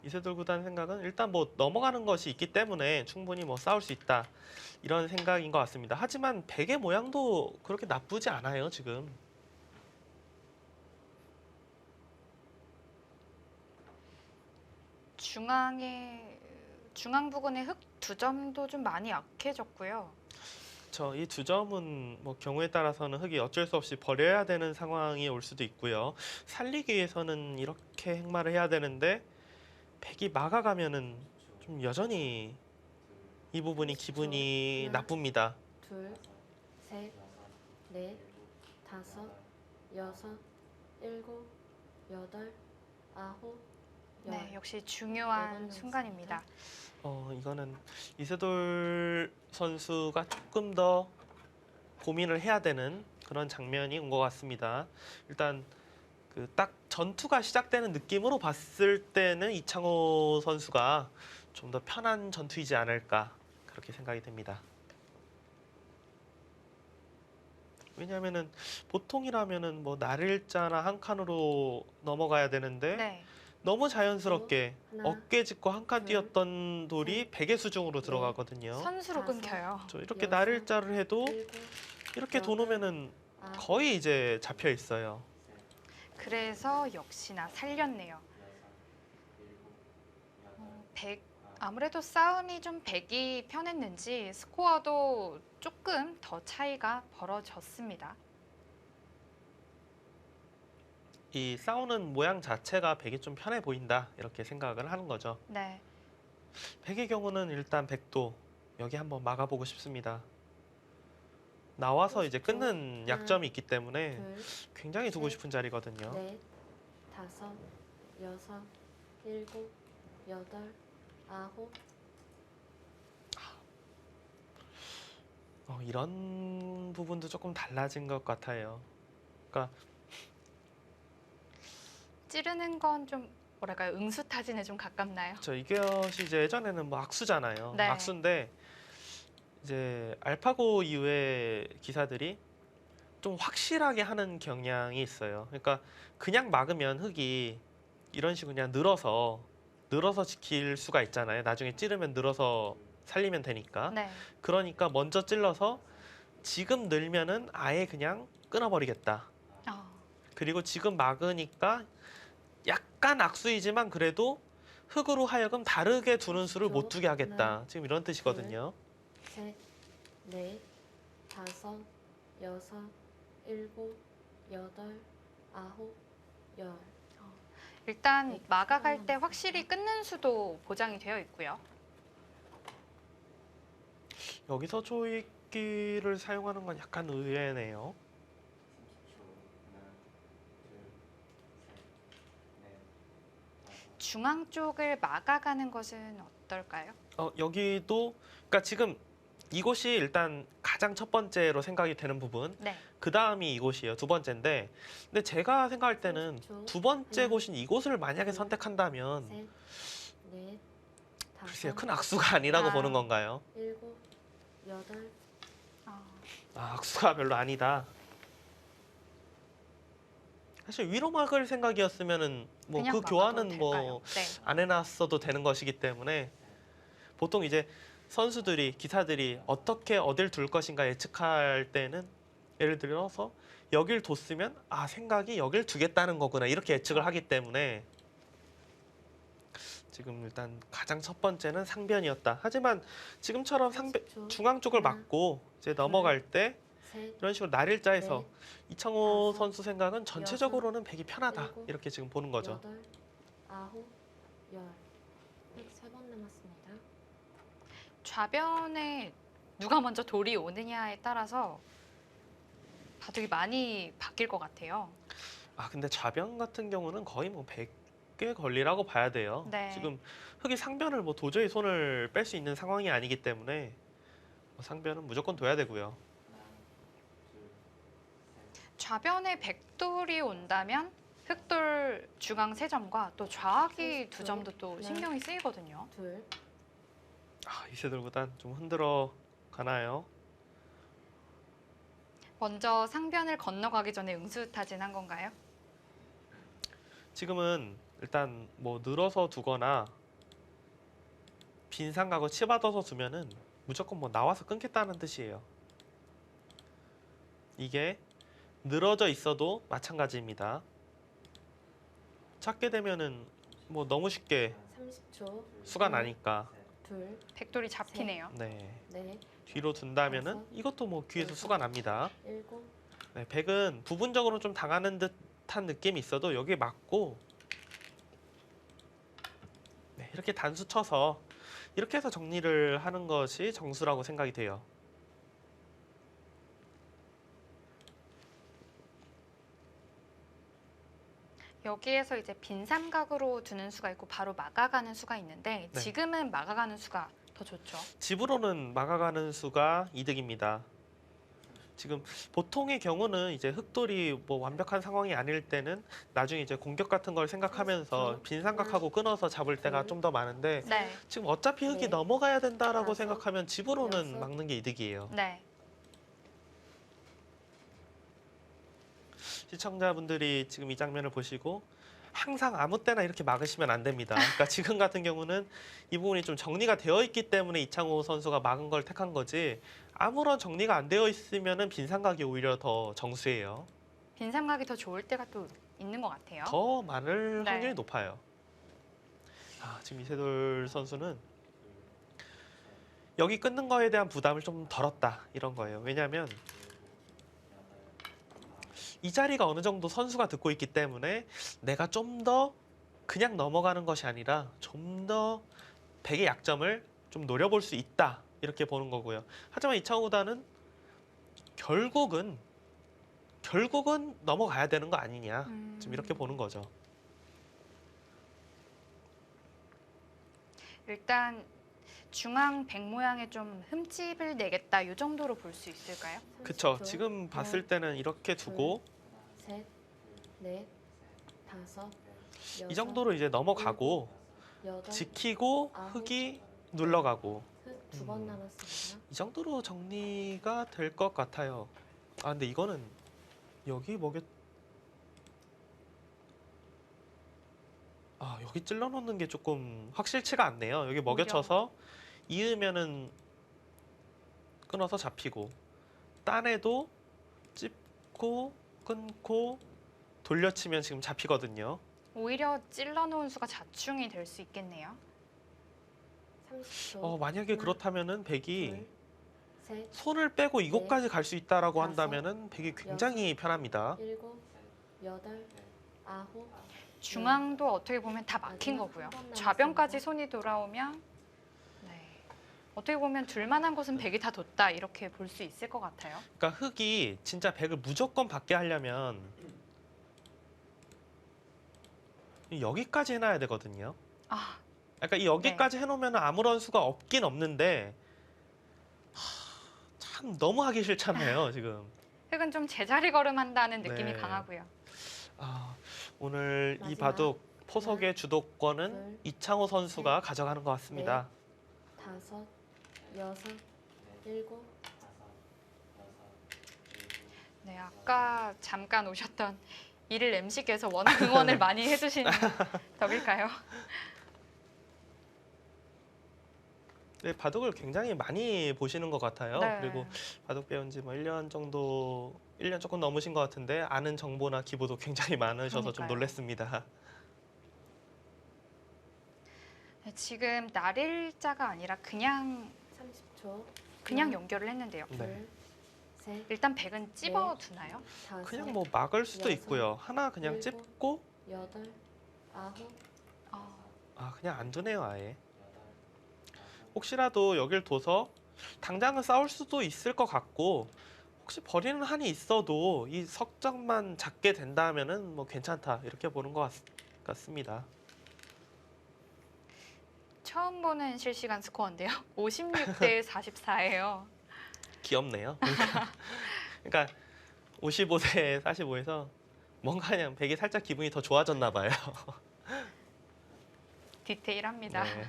Speaker 3: 이세돌 구단 생각은 일단 뭐 넘어가는 것이 있기 때문에 충분히 뭐 싸울 수 있다 이런 생각인 것 같습니다. 하지만 백의 모양도 그렇게 나쁘지 않아요 지금.
Speaker 2: 중앙 부근의 흑 두 점도 좀 많이 약해졌고요.
Speaker 3: 이 두 점은 뭐 경우에 따라서는 흑이 어쩔 수 없이 버려야 되는 상황이 올 수도 있고요. 살리기 위해서는 이렇게 행마를 해야 되는데 백이 막아가면은 좀 여전히 이 부분이 기분이 나쁩니다.
Speaker 5: 둘, 셋, 넷, 다섯, 여섯, 일곱, 여덟, 아홉,
Speaker 2: 네,
Speaker 5: 열.
Speaker 2: 역시 중요한
Speaker 5: 네 번
Speaker 2: 순간입니다.
Speaker 3: 이거는 이세돌 선수가 조금 더 고민을 해야 되는 그런 장면이 온 것 같습니다. 일단 그 딱 전투가 시작되는 느낌으로 봤을 때는 이창호 선수가 좀 더 편한 전투이지 않을까 그렇게 생각이 됩니다. 왜냐하면은 보통이라면은 뭐 날일자나 한 칸으로 넘어가야 되는데
Speaker 2: 네.
Speaker 3: 너무 자연스럽게
Speaker 5: 하나,
Speaker 3: 어깨 짚고 한 칸
Speaker 5: 둘,
Speaker 3: 뛰었던 돌이 백의 수중으로
Speaker 5: 넷,
Speaker 3: 들어가거든요.
Speaker 2: 선수로
Speaker 5: 다섯,
Speaker 2: 끊겨요.
Speaker 3: 이렇게
Speaker 5: 여섯,
Speaker 3: 날일자를 해도
Speaker 5: 일곱,
Speaker 3: 이렇게
Speaker 5: 여덟,
Speaker 3: 도놓으면은
Speaker 5: 아홉,
Speaker 3: 거의 이제 잡혀 있어요.
Speaker 2: 그래서 역시나 살렸네요. 아무래도 싸움이 좀 백이 편했는지 스코어도 조금 더 차이가 벌어졌습니다.
Speaker 3: 이 싸우는 모양 자체가 백이 좀 편해 보인다 이렇게 생각을 하는 거죠.
Speaker 2: 네.
Speaker 3: 백의 경우는 일단 백도 여기 한번 막아보고 싶습니다. 나와서 이제 끊는 약점이 있기 때문에
Speaker 5: 둘,
Speaker 3: 굉장히 두고
Speaker 5: 셋,
Speaker 3: 싶은 자리거든요.
Speaker 5: 넷, 다섯, 여섯, 일곱, 여덟, 아홉.
Speaker 3: 이런 부분도 조금 달라진 것 같아요. 그러니까
Speaker 2: 찌르는 건 좀 뭐랄까요? 응수타진에 좀 가깝나요?
Speaker 3: 이것이 이제 예전에는 뭐 악수잖아요.
Speaker 2: 네.
Speaker 3: 악수인데 이제 알파고 이후의 기사들이 좀 확실하게 하는 경향이 있어요. 그러니까 그냥 막으면 흙이 이런 식으로 그냥 늘어서 지킬 수가 있잖아요. 나중에 찌르면 늘어서 살리면 되니까.
Speaker 2: 네.
Speaker 3: 그러니까 먼저 찔러서 지금 늘면은 아예 그냥 끊어버리겠다.
Speaker 2: 어,
Speaker 3: 그리고 지금 막으니까 약간 악수이지만 그래도 흙으로 하여금 다르게 두는 수를 못 두게 하겠다. 지금 이런 뜻이거든요.
Speaker 5: 셋, 넷, 다섯, 여섯, 일곱, 여덟, 아홉, 열.
Speaker 2: 일단
Speaker 5: 네,
Speaker 2: 막아갈 때 확실히 끊는 수도 보장이 되어 있고요.
Speaker 3: 여기서 조이기를 사용하는 건 약간 의외네요.
Speaker 2: 중앙 쪽을 막아가는 것은 어떨까요?
Speaker 3: 여기도 그러니까 지금 이곳이 일단 가장 첫 번째로 생각이 되는 부분.
Speaker 2: 네.
Speaker 3: 그 다음이 이곳이에요. 두 번째인데, 근데 제가 생각할 때는 두 번째 곳인 이곳을 만약에 선택한다면
Speaker 5: 셋, 넷,
Speaker 3: 글쎄요,
Speaker 5: 다섯,
Speaker 3: 큰 악수가 아니라고
Speaker 2: 아.
Speaker 3: 보는 건가요?
Speaker 5: 일곱, 여덟.
Speaker 2: 어,
Speaker 3: 악수가 별로 아니다. 사실 위로 막을 생각이었으면은 뭐
Speaker 2: 그냥
Speaker 3: 그
Speaker 2: 막아도
Speaker 3: 교환은
Speaker 2: 될까요?
Speaker 3: 뭐
Speaker 2: 네.
Speaker 3: 안 해놨어도 되는 것이기 때문에 보통 이제 선수들이 기사들이 어떻게 어딜 둘 것인가 예측할 때는 예를 들어서 여길 뒀으면 생각이 여길 두겠다는 거구나 이렇게 예측을 하기 때문에 지금 일단 가장 첫 번째는 상변이었다. 하지만 지금처럼
Speaker 5: 30초.
Speaker 3: 중앙 쪽을
Speaker 5: 하나,
Speaker 3: 막고 이제 넘어갈 때
Speaker 5: 셋,
Speaker 3: 이런 식으로 날일자에서
Speaker 5: 넷,
Speaker 3: 이창호
Speaker 5: 다섯,
Speaker 3: 선수 생각은 전체적으로는 백이 편하다
Speaker 5: 일곱,
Speaker 3: 이렇게 지금 보는 거죠.
Speaker 5: 여덟, 아홉, 열. 103번 남았습니다.
Speaker 2: 좌변에 누가 먼저 돌이 오느냐에 따라서 바둑이 많이 바뀔 것 같아요.
Speaker 3: 근데 좌변 같은 경우는 거의 뭐 100개 걸리라고 봐야 돼요.
Speaker 2: 네.
Speaker 3: 지금 흙이 상변을 뭐 도저히 손을 뺄 수 있는 상황이 아니기 때문에 상변은 무조건 둬야 되고요.
Speaker 2: 좌변에 백돌이 온다면 흑돌 중앙 3점과 또 좌악이 2점도 또 신경이 쓰이거든요.
Speaker 5: 둘,
Speaker 3: 이세돌 구단 좀 흔들어 가나요?
Speaker 2: 먼저 상변을 건너가기 전에 응수타진한 건가요?
Speaker 3: 지금은 일단 뭐 늘어서 두거나 빈 상각을 치받아서 두면은 무조건 뭐 나와서 끊겠다는 뜻이에요. 이게 늘어져 있어도 마찬가지입니다. 찾게 되면은 뭐 너무 쉽게
Speaker 5: 30초.
Speaker 3: 수가 나니까
Speaker 5: 둘,
Speaker 2: 백돌이 잡히네요.
Speaker 3: 네.
Speaker 5: 넷,
Speaker 3: 뒤로 둔다면은 이것도 뭐 귀에서 수가 납니다.
Speaker 5: 일곱,
Speaker 3: 네, 백은 부분적으로 좀 당하는 듯한 느낌이 있어도 여기에 맞고 네, 이렇게 단수 쳐서 이렇게 해서 정리를 하는 것이 정수라고 생각이 돼요.
Speaker 2: 여기에서 이제 빈 삼각으로 두는 수가 있고 바로 막아가는 수가 있는데
Speaker 3: 네.
Speaker 2: 지금은 막아가는 수가 더 좋죠.
Speaker 3: 집으로는 막아가는 수가 이득입니다. 지금 보통의 경우는 이제 흑돌이 뭐 완벽한 상황이 아닐 때는 나중에 이제 공격 같은 걸 생각하면서 빈 삼각하고 끊어서 잡을 때가 좀 더 많은데
Speaker 2: 네.
Speaker 3: 지금 어차피 흑이
Speaker 5: 네.
Speaker 3: 넘어가야 된다라고
Speaker 5: 다섯,
Speaker 3: 생각하면 집으로는
Speaker 5: 여섯.
Speaker 3: 막는 게 이득이에요.
Speaker 2: 네.
Speaker 3: 시청자분들이 지금 이 장면을 보시고 항상 아무 때나 이렇게 막으시면 안 됩니다. 그러니까 지금 같은 경우는 이 부분이 좀 정리가 되어 있기 때문에 이창호 선수가 막은 걸 택한 거지 아무런 정리가 안 되어 있으면은 빈 삼각이 오히려 더 정수예요.
Speaker 2: 빈 삼각이 더 좋을 때가 또 있는 것 같아요.
Speaker 3: 더 많을
Speaker 2: 네.
Speaker 3: 확률이 높아요. 지금 이세돌 선수는 여기 끊는 거에 대한 부담을 좀 덜었다 이런 거예요. 왜냐하면 이 자리가 어느 정도 선수가 듣고 있기 때문에 내가 좀 더 그냥 넘어가는 것이 아니라 좀 더 백의 약점을 좀 노려볼 수 있다 이렇게 보는 거고요. 하지만 이창호 구단은 결국은 넘어가야 되는 거 아니냐 좀 이렇게 보는 거죠.
Speaker 2: 일단 중앙 백 모양에 좀 흠집을 내겠다 이 정도로 볼 수 있을까요?
Speaker 3: 그쵸.
Speaker 5: 30초.
Speaker 3: 지금 봤을 때는 이렇게 두고
Speaker 5: 셋, 넷, 다섯,
Speaker 3: 이 정도로 이제 넘어가고
Speaker 5: 여덟,
Speaker 3: 지키고 흙이 눌러가고
Speaker 5: 두 번 남았습니다.
Speaker 3: 이 정도로 정리가 될 것 같아요. 아 근데 이거는 여기 여기 찔러 놓는 게 조금 확실치가 않네요. 여기 먹여쳐서 이으면은 끊어서 잡히고 딴에도 찝고 끊고 돌려치면 지금 잡히거든요.
Speaker 2: 오히려 찔러놓은 수가 자충이 될 수 있겠네요.
Speaker 5: 30초.
Speaker 3: 만약에 그렇다면은 백이
Speaker 5: 둘, 셋,
Speaker 3: 손을 빼고 이곳까지 갈 수 있다라고
Speaker 5: 다섯,
Speaker 3: 한다면은 백이 굉장히 편합니다.
Speaker 5: 일곱, 여덟, 아홉.
Speaker 2: 중앙도 어떻게 보면 다 막힌
Speaker 5: 마지막
Speaker 2: 거고요.
Speaker 5: 한번 남았습니다.
Speaker 2: 좌변까지 손이 돌아오면 네. 어떻게 보면 둘만한 곳은 백이 다 뒀다 이렇게 볼 수 있을 것 같아요.
Speaker 3: 그러니까 흙이 진짜 백을 무조건 받게 하려면 여기까지 해놔야 되거든요.
Speaker 2: 아,
Speaker 3: 그러니까 이 여기까지 해놓으면 아무런 수가 없긴 없는데 참 너무 하기 싫잖아요 지금.
Speaker 2: 흙은 좀 제자리 걸음한다는 느낌이
Speaker 3: 네.
Speaker 2: 강하고요.
Speaker 3: 오늘 이
Speaker 5: 마지막.
Speaker 3: 바둑 포석의 주도권은
Speaker 5: 둘,
Speaker 3: 이창호 선수가 가져가는 것 같습니다.
Speaker 5: 다섯, 여섯, 일곱.
Speaker 2: 네, 아까 잠깐 오셨던 일일 MC께서 원활 응원을 많이 해주신 덕일까요?
Speaker 3: 네, 바둑을 굉장히 많이 보시는 것 같아요.
Speaker 2: 네.
Speaker 3: 그리고 바둑 배운 지 뭐 1년 정도, 1년 조금 넘으신 것 같은데 아는 정보나 기보도 굉장히 많으셔서 좀
Speaker 2: 그러니까요.
Speaker 3: 놀랐습니다.
Speaker 2: 네, 지금 날일자가 아니라 그냥
Speaker 5: 30초.
Speaker 2: 연결을 했는데요.
Speaker 3: 네.
Speaker 5: 둘, 셋,
Speaker 2: 일단 백은 찝어두나요?
Speaker 5: 다섯,
Speaker 3: 그냥 뭐 막을 수도
Speaker 5: 여섯,
Speaker 3: 있고요. 하나 그냥
Speaker 5: 일곱.
Speaker 3: 찝고
Speaker 5: 여덟, 아홉.
Speaker 3: 그냥 안 두네요 아예. 혹시라도 여길 둬서 당장은 싸울 수도 있을 것 같고 혹시 버리는 한이 있어도 이 석점만 잡게 된다면은 뭐 괜찮다 이렇게 보는 것 같습니다.
Speaker 2: 처음 보는 실시간 스코어인데요. 56대 44예요.
Speaker 3: 귀엽네요. 그러니까 55대 45에서 뭔가 그냥 백이 살짝 기분이 더 좋아졌나 봐요.
Speaker 2: 디테일합니다.
Speaker 3: 네.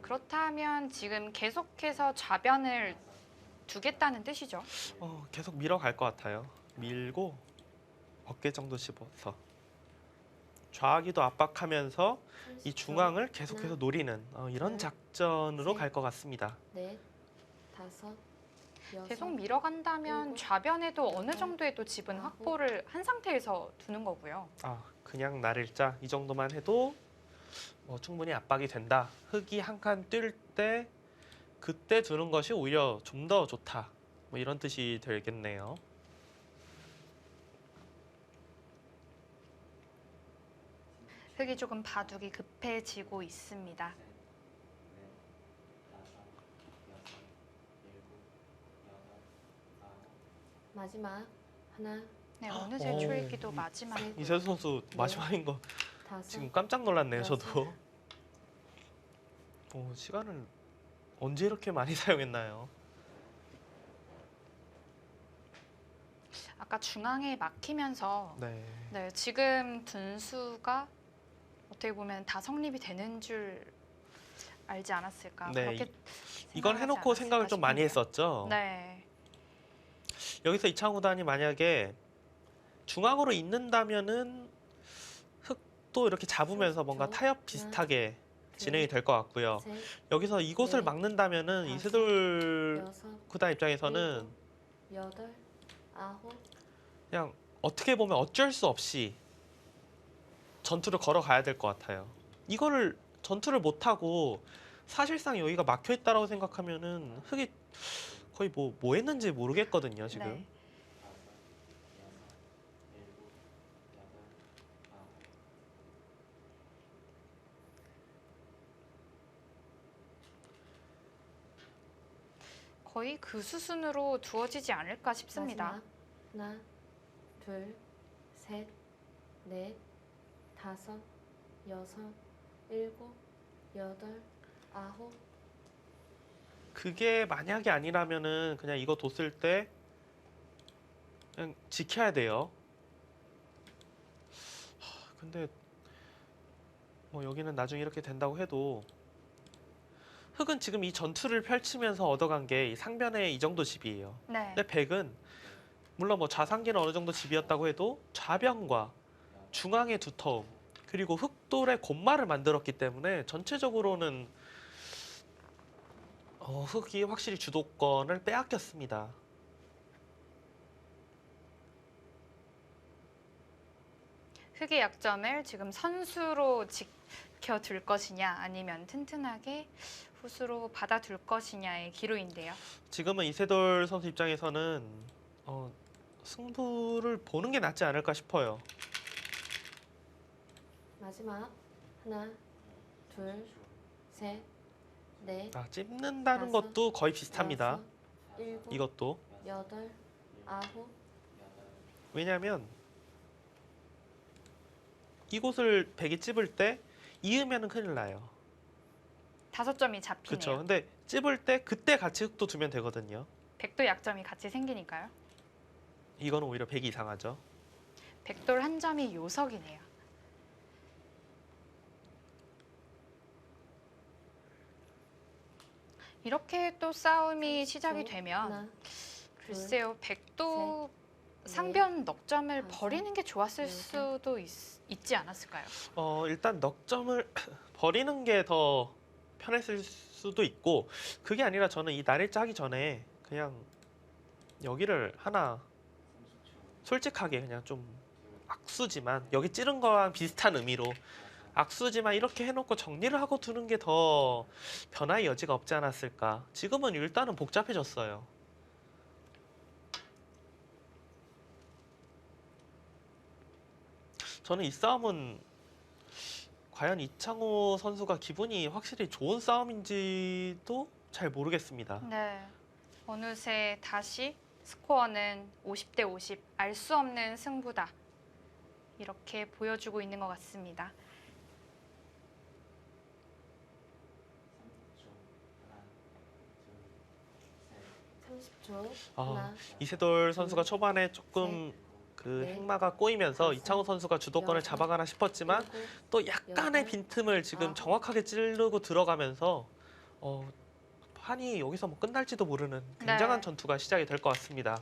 Speaker 2: 그렇다면 지금 계속해서 좌변을 두겠다는 뜻이죠.
Speaker 3: 계속 밀어갈 것 같아요. 밀고 어깨 정도 씹어서 좌기도 압박하면서 이
Speaker 5: 30초.
Speaker 3: 중앙을 계속해서
Speaker 5: 하나,
Speaker 3: 노리는 이런
Speaker 5: 둘,
Speaker 3: 작전으로
Speaker 5: 셋.
Speaker 3: 갈 것 같습니다.
Speaker 5: 넷, 다섯, 여섯.
Speaker 2: 계속 밀어간다면
Speaker 5: 일곱,
Speaker 2: 좌변에도 어느
Speaker 5: 여덟,
Speaker 2: 정도의 또 지분
Speaker 5: 아홉.
Speaker 2: 확보를 한 상태에서 두는 거고요.
Speaker 3: 그냥 날일자 이 정도만 해도 충분히 압박이 된다. 흙이 한 칸 뛸 때 그때 두는 것이 오히려 좀 더 좋다. 뭐 이런 뜻이 되겠네요.
Speaker 2: 흙이 조금 바둑이 급해지고 있습니다.
Speaker 5: 마지막 하나,
Speaker 2: 네, 어느새
Speaker 3: 오.
Speaker 2: 초읽기도 마지막.
Speaker 3: 이세수 선수 마지막인 거
Speaker 5: 다섯.
Speaker 3: 지금 깜짝 놀랐네요.
Speaker 5: 여섯.
Speaker 3: 저도. 시간을 언제 이렇게 많이 사용했나요?
Speaker 2: 아까 중앙에 막히면서
Speaker 3: 네.
Speaker 2: 네, 지금 둔수가 어떻게 보면 다 성립이 되는 줄 알지 않았을까.
Speaker 3: 네,
Speaker 2: 그렇게
Speaker 3: 이걸
Speaker 2: 생각하지
Speaker 3: 해놓고 생각을 좀 많이
Speaker 2: 않았을까
Speaker 3: 했었죠.
Speaker 2: 싶은데요. 네.
Speaker 3: 여기서 이창호 구단이 만약에 중앙으로 있는다면은 흙도 이렇게 잡으면서 뭔가 타협 비슷하게 진행이 될 것 같고요.
Speaker 5: 셋,
Speaker 3: 여기서 이곳을
Speaker 5: 넷,
Speaker 3: 막는다면은
Speaker 5: 다섯,
Speaker 3: 이세돌
Speaker 5: 여섯,
Speaker 3: 구단 입장에서는
Speaker 5: 일곱, 여덟, 아홉.
Speaker 3: 그냥 어떻게 보면 어쩔 수 없이 전투를 걸어가야 될 것 같아요. 이거를 전투를 못하고 사실상 여기가 막혀 있다라고 생각하면은 흙이 거의 뭐 했는지 모르겠거든요 지금.
Speaker 2: 네. 거의 그 수순으로 두어지지 않을까 싶습니다.
Speaker 5: 마지막. 하나, 둘, 셋, 넷, 다섯, 여섯, 일곱, 여덟, 아홉.
Speaker 3: 그게 만약에 아니라면은 그냥 이거 뒀을 때 그냥 지켜야 돼요. 근데 뭐 여기는 나중에 이렇게 된다고 해도 흑은 지금 이 전투를 펼치면서 얻어간 게 이 상변의 이 정도 집이에요.
Speaker 2: 네.
Speaker 3: 근데 백은 물론 뭐 좌상기는 어느 정도 집이었다고 해도 좌변과 중앙의 두터움 그리고 흑돌의 곶말을 만들었기 때문에 전체적으로는 흑이 확실히 주도권을 빼앗겼습니다.
Speaker 2: 흑의 약점을 지금 선수로 지켜둘 것이냐 아니면 튼튼하게 후수로 받아둘 것이냐의 기로인데요.
Speaker 3: 지금은 이세돌 선수 입장에서는 승부를 보는 게 낫지 않을까 싶어요.
Speaker 5: 마지막. 하나, 둘, 셋, 넷,
Speaker 3: 찝는다는
Speaker 5: 다섯,
Speaker 3: 것도 거의 비슷합니다.
Speaker 5: 여섯, 일곱,
Speaker 3: 이것도.
Speaker 5: 여덟, 아홉.
Speaker 3: 왜냐하면 이곳을 백이 찝을 때 이으면은 큰일 나요.
Speaker 2: 5점이 잡히네요.
Speaker 3: 그렇죠. 근데 찝을 때 그때 같이 흑도 두면 되거든요.
Speaker 2: 백도 약점이 같이 생기니까요.
Speaker 3: 이거는 오히려 백이 이상하죠.
Speaker 2: 백돌 한 점이 요석이네요. 이렇게 또 싸움이 시작이 되면
Speaker 5: 하나,
Speaker 2: 글쎄요, 백도
Speaker 5: 넷,
Speaker 2: 상변 넉점을
Speaker 5: 다섯,
Speaker 2: 버리는 게 좋았을
Speaker 5: 여섯.
Speaker 2: 수도 있지 않았을까요?
Speaker 3: 일단 넉점을 버리는 게 더 편했을 수도 있고 그게 아니라 저는 이 날일자 하기 전에 그냥 여기를 하나 솔직하게 그냥 좀 악수지만 여기 찌른 거랑 비슷한 의미로 악수지만 이렇게 해놓고 정리를 하고 두는 게 더 변화의 여지가 없지 않았을까. 지금은 일단은 복잡해졌어요. 저는 이 싸움은 과연 이창호 선수가 기분이 확실히 좋은 싸움인지도 잘 모르겠습니다.
Speaker 2: 네. 어느새 다시 스코어는 50대 50, 알 수 없는 승부다. 이렇게 보여주고 있는 것 같습니다.
Speaker 5: 30초.
Speaker 3: 아,
Speaker 5: 하나,
Speaker 3: 이세돌 선수가 초반에 조금 그
Speaker 5: 넷,
Speaker 3: 행마가 꼬이면서
Speaker 5: 다섯,
Speaker 3: 이창호 선수가 주도권을
Speaker 5: 여섯,
Speaker 3: 잡아가나 싶었지만
Speaker 5: 일곱,
Speaker 3: 또 약간의
Speaker 5: 여덟,
Speaker 3: 빈틈을 지금
Speaker 5: 아홉.
Speaker 3: 정확하게 찌르고 들어가면서 판이 여기서 뭐 끝날지도 모르는 굉장한
Speaker 2: 네.
Speaker 3: 전투가 시작이 될 것 같습니다.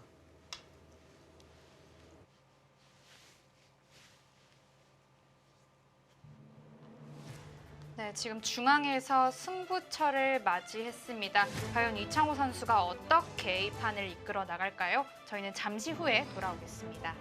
Speaker 2: 네, 지금 중앙에서 승부처를 맞이했습니다. 과연 이창호 선수가 어떻게 이 판을 이끌어 나갈까요? 저희는 잠시 후에 돌아오겠습니다.